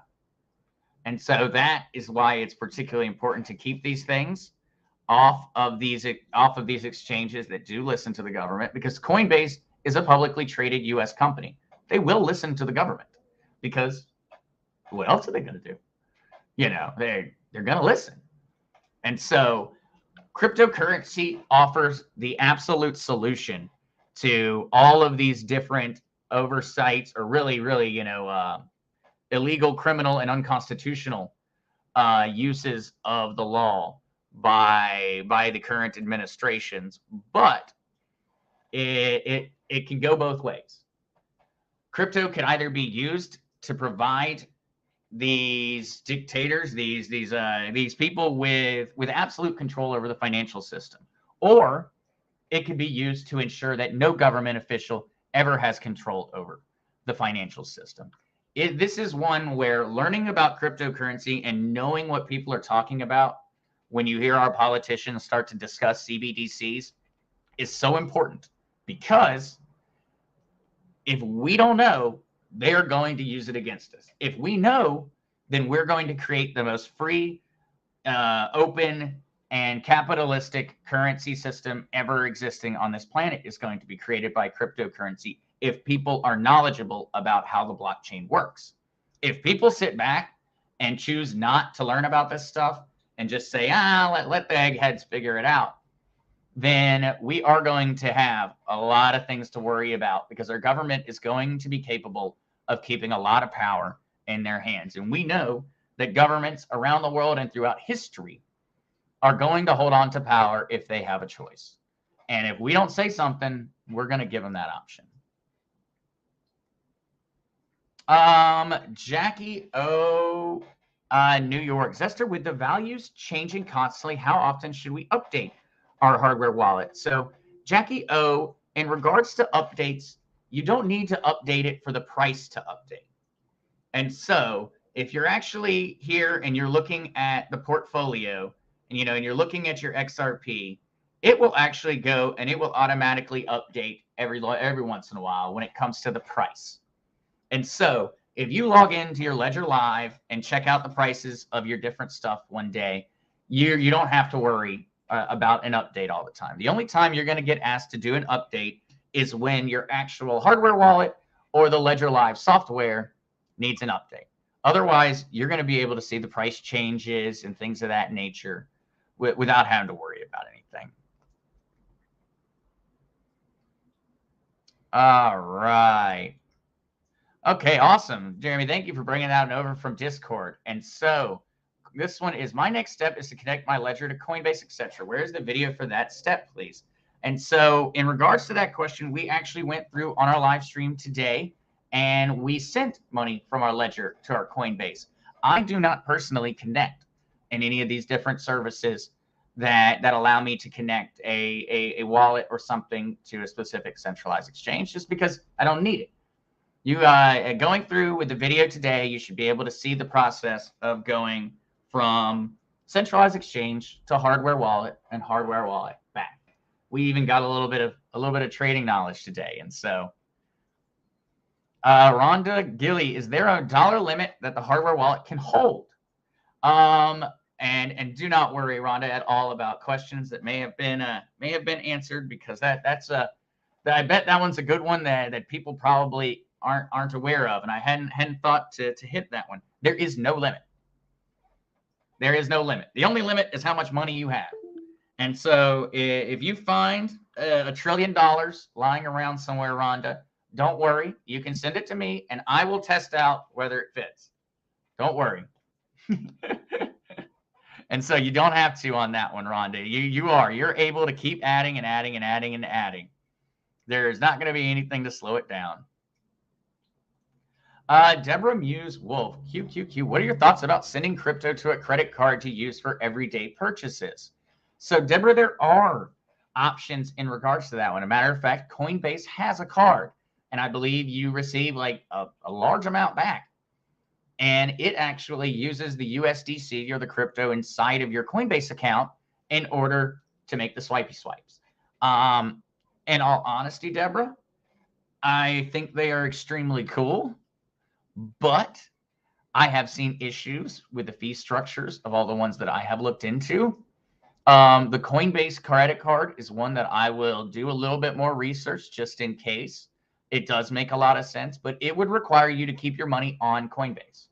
And so that is why it's particularly important to keep these things off of these exchanges that do listen to the government, because Coinbase is a publicly traded US company. They will listen to the government, because what else are they going to do? They're going to listen. And so cryptocurrency offers the absolute solution to all of these different oversights, or really, illegal, criminal, and unconstitutional uses of the law by the current administrations. But it can go both ways. Crypto can either be used to provide these dictators, these people with absolute control over the financial system, or it can be used to ensure that no government official ever has control over the financial system. This is one where learning about cryptocurrency and knowing what people are talking about when you hear our politicians start to discuss CBDCs is so important, because if we don't know, they're going to use it against us. If we know, then we're going to create the most free, open, and capitalistic currency system ever existing on this planet is going to be created by cryptocurrency, if people are knowledgeable about how the blockchain works. If people sit back and choose not to learn about this stuff and just say, let the eggheads figure it out, then we are going to have a lot of things to worry about, because our government is going to be capable of keeping a lot of power in their hands. And we know that governments around the world and throughout history are going to hold on to power if they have a choice. And if we don't say something, we're going to give them that option. Jackie O, New York. Zester, with the values changing constantly, how often should we update our hardware wallet? So Jackie O, in regards to updates, you don't need to update it for the price to update. And so if you're actually here and you're looking at the portfolio, and you're looking at your XRP, it will actually go and it will automatically update every once in a while when it comes to the price. And so if you log into your Ledger Live and check out the prices of your different stuff one day, you don't have to worry about an update all the time. The only time you're going to get asked to do an update is when your actual hardware wallet or the Ledger Live software needs an update. Otherwise, you're going to be able to see the price changes and things of that nature without having to worry about anything. All right. Okay, awesome. Jeremy, thank you for bringing that over from Discord. And so this one is, my next step is to connect my ledger to Coinbase, etc. Where's the video for that step, please? And so in regards to that question, we actually went through on our live stream today, and we sent money from our ledger to our Coinbase. I do not personally connect in any of these different services that allow me to connect a wallet or something to a specific centralized exchange, just because I don't need it. You going through with the video today, you should be able to see the process of going from centralized exchange to hardware wallet and hardware wallet back. We even got a little bit of trading knowledge today. And so Rhonda Gilly, is there a dollar limit that the hardware wallet can hold? And do not worry, Rhonda, at all about questions that may have been answered, because I bet that one's a good one that people probably aren't aware of, and I hadn't thought to hit that one. There is no limit. There is no limit. The only limit is how much money you have. And so if you find $1 trillion lying around somewhere, Rhonda, don't worry. You can send it to me, and I will test out whether it fits. Don't worry. And so you don't have to on that one, Rhonda. You're able to keep adding and adding and adding and adding. There's not going to be anything to slow it down. Deborah Muse Wolf, QQQ. What are your thoughts about sending crypto to a credit card to use for everyday purchases? So, Deborah, there are options in regards to that one. As a matter of fact, Coinbase has a card, and I believe you receive like a large amount back. And it actually uses the USDC or the crypto inside of your Coinbase account in order to make the swipey swipes. In all honesty, Deborah, I think they are extremely cool, but I have seen issues with the fee structures of all the ones that I have looked into. The Coinbase credit card is one that I will do a little bit more research just in case. It does make a lot of sense, but it would require you to keep your money on Coinbase.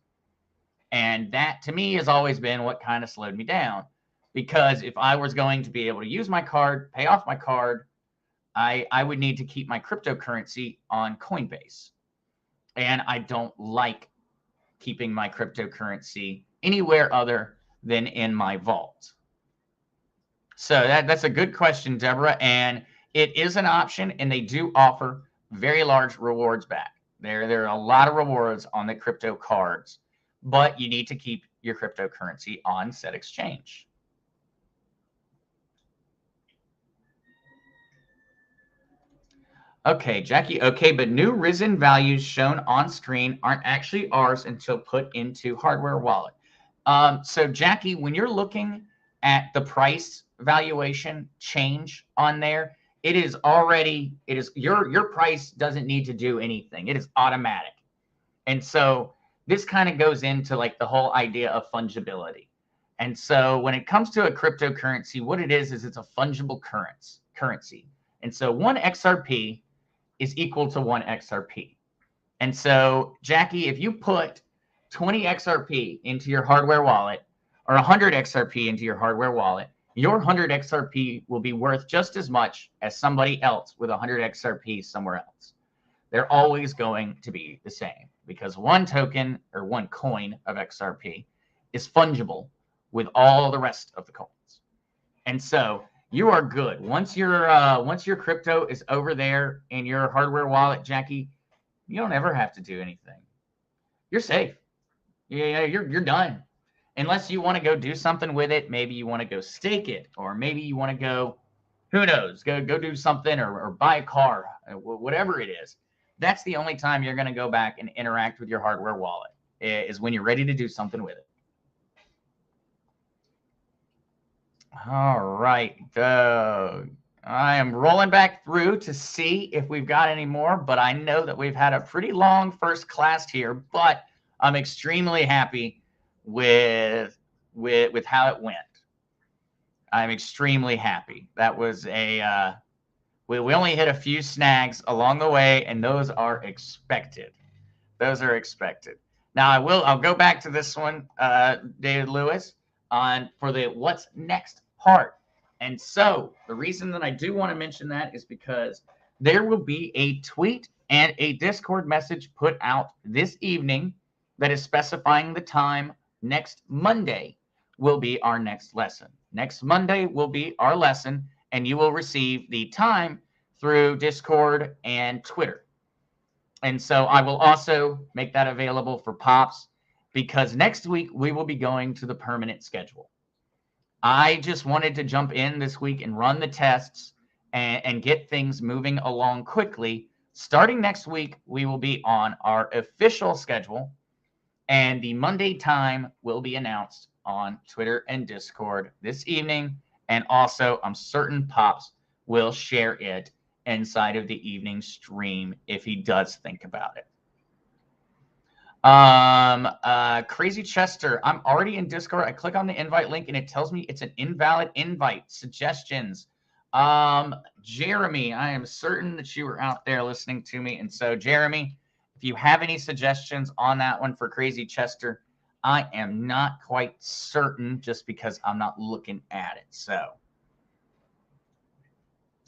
And that to me has always been what kind of slowed me down. Because if I was going to be able to use my card, pay off my card, I would need to keep my cryptocurrency on Coinbase. And I don't like keeping my cryptocurrency anywhere other than in my vault. So that's a good question, Deborah. And it is an option, and they do offer very large rewards back. There are a lot of rewards on the crypto cards, but you need to keep your cryptocurrency on said exchange. Okay, Jackie. Okay, but new risen values shown on screen aren't actually ours until put into hardware wallet. So Jackie, when you're looking at the price valuation change on there, it is your price doesn't need to do anything. It is automatic. And so this kind of goes into like the whole idea of fungibility. And so when it comes to a cryptocurrency, what it is it's a fungible currency. And so one XRP is equal to one XRP. And so, Jackie, if you put 20 XRP into your hardware wallet or 100 XRP into your hardware wallet, your 100 XRP will be worth just as much as somebody else with 100 XRP somewhere else. They're always going to be the same because one token or one coin of XRP is fungible with all the rest of the coins. And so you are good. Once your crypto is over there in your hardware wallet, Jackie, you don't ever have to do anything. You're safe. Yeah, you're done. Unless you want to go do something with it. Maybe you want to go stake it, or maybe you want to go, who knows, go do something or buy a car, whatever it is. That's the only time you're going to go back and interact with your hardware wallet is when you're ready to do something with it. All right, Doug. I am rolling back through to see if we've got any more, but I know that we've had a pretty long first class here, but I'm extremely happy with how it went. I'm extremely happy. That was we only hit a few snags along the way, and those are expected. Those are expected. Now I'll go back to this one, David Lewis, for the what's next part. And so the reason that I do want to mention that is because there will be a tweet and a Discord message put out this evening that is specifying the time. Next Monday will be our next lesson. Next Monday will be our lesson, and you will receive the time through Discord and Twitter. And so I will also make that available for Pops because next week we will be going to the permanent schedule. I just wanted to jump in this week and run the tests and get things moving along quickly. Starting next week, we will be on our official schedule, and the Monday time will be announced on Twitter and Discord this evening. And also, I'm certain Pops will share it inside of the evening stream if he does think about it. Crazy Chester, I'm already in Discord. I click on the invite link and it tells me it's an invalid invite. Suggestions. Jeremy, I am certain that you were out there listening to me. And so, Jeremy, if you have any suggestions on that one for Crazy Chester, I am not quite certain just because I'm not looking at it. So,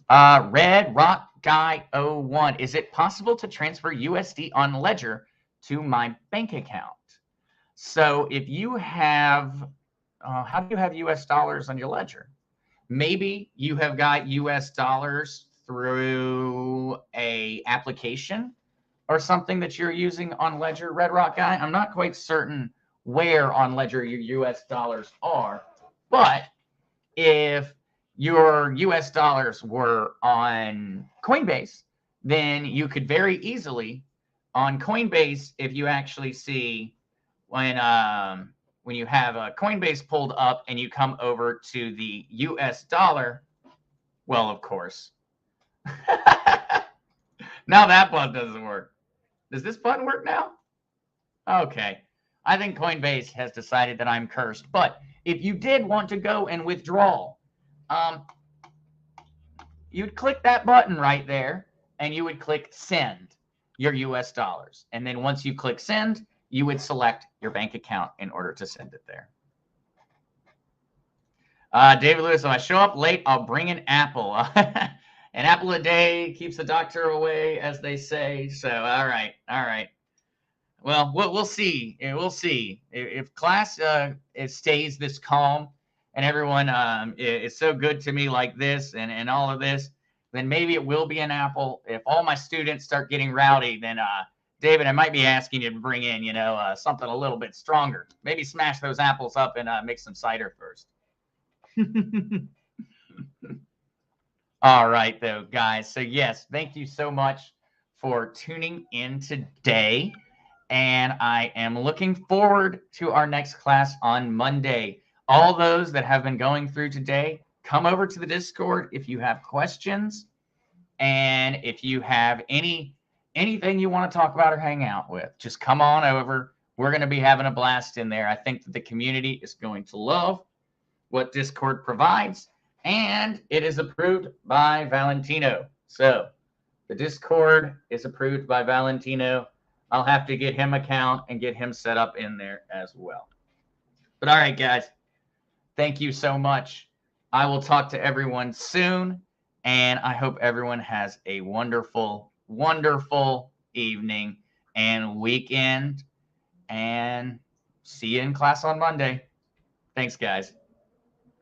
Red Rock Guy 01, is it possible to transfer USD on Ledger to my bank account? So if you have, how do you have US dollars on your Ledger? Maybe you have got US dollars through a application or something that you're using on Ledger, Red Rock Guy. I'm not quite certain where on Ledger your US dollars are, but if your US dollars were on Coinbase, then you could very easily on Coinbase, if you actually see when you have a Coinbase pulled up and you come over to the US dollar, well, of course. Now that button doesn't work. Does this button work now? Okay. I think Coinbase has decided that I'm cursed. But if you did want to go and withdraw, you'd click that button right there and you would click send your US dollars. And then once you click send, you would select your bank account in order to send it there. David Lewis, if I show up late, I'll bring an apple. An apple a day keeps the doctor away, as they say. So, all right. Well, we'll see. We'll see if class it stays this calm and everyone is so good to me like this and all of this. Then maybe it will be an apple. If all my students start getting rowdy, then David, I might be asking you to bring in, something a little bit stronger. Maybe smash those apples up and make some cider first. All right, though, guys. So, yes, thank you so much for tuning in today. And I am looking forward to our next class on Monday. All those that have been going through today, come over to the Discord if you have questions. And if you have anything you want to talk about or hang out with, just come on over. We're going to be having a blast in there. I think that the community is going to love what Discord provides, and it is approved by Valentino. So the Discord is approved by Valentino. I'll have to get him an account and get him set up in there as well. But all right, guys, thank you so much. I will talk to everyone soon, and I hope everyone has a wonderful, wonderful evening and weekend, and see you in class on Monday. Thanks, guys.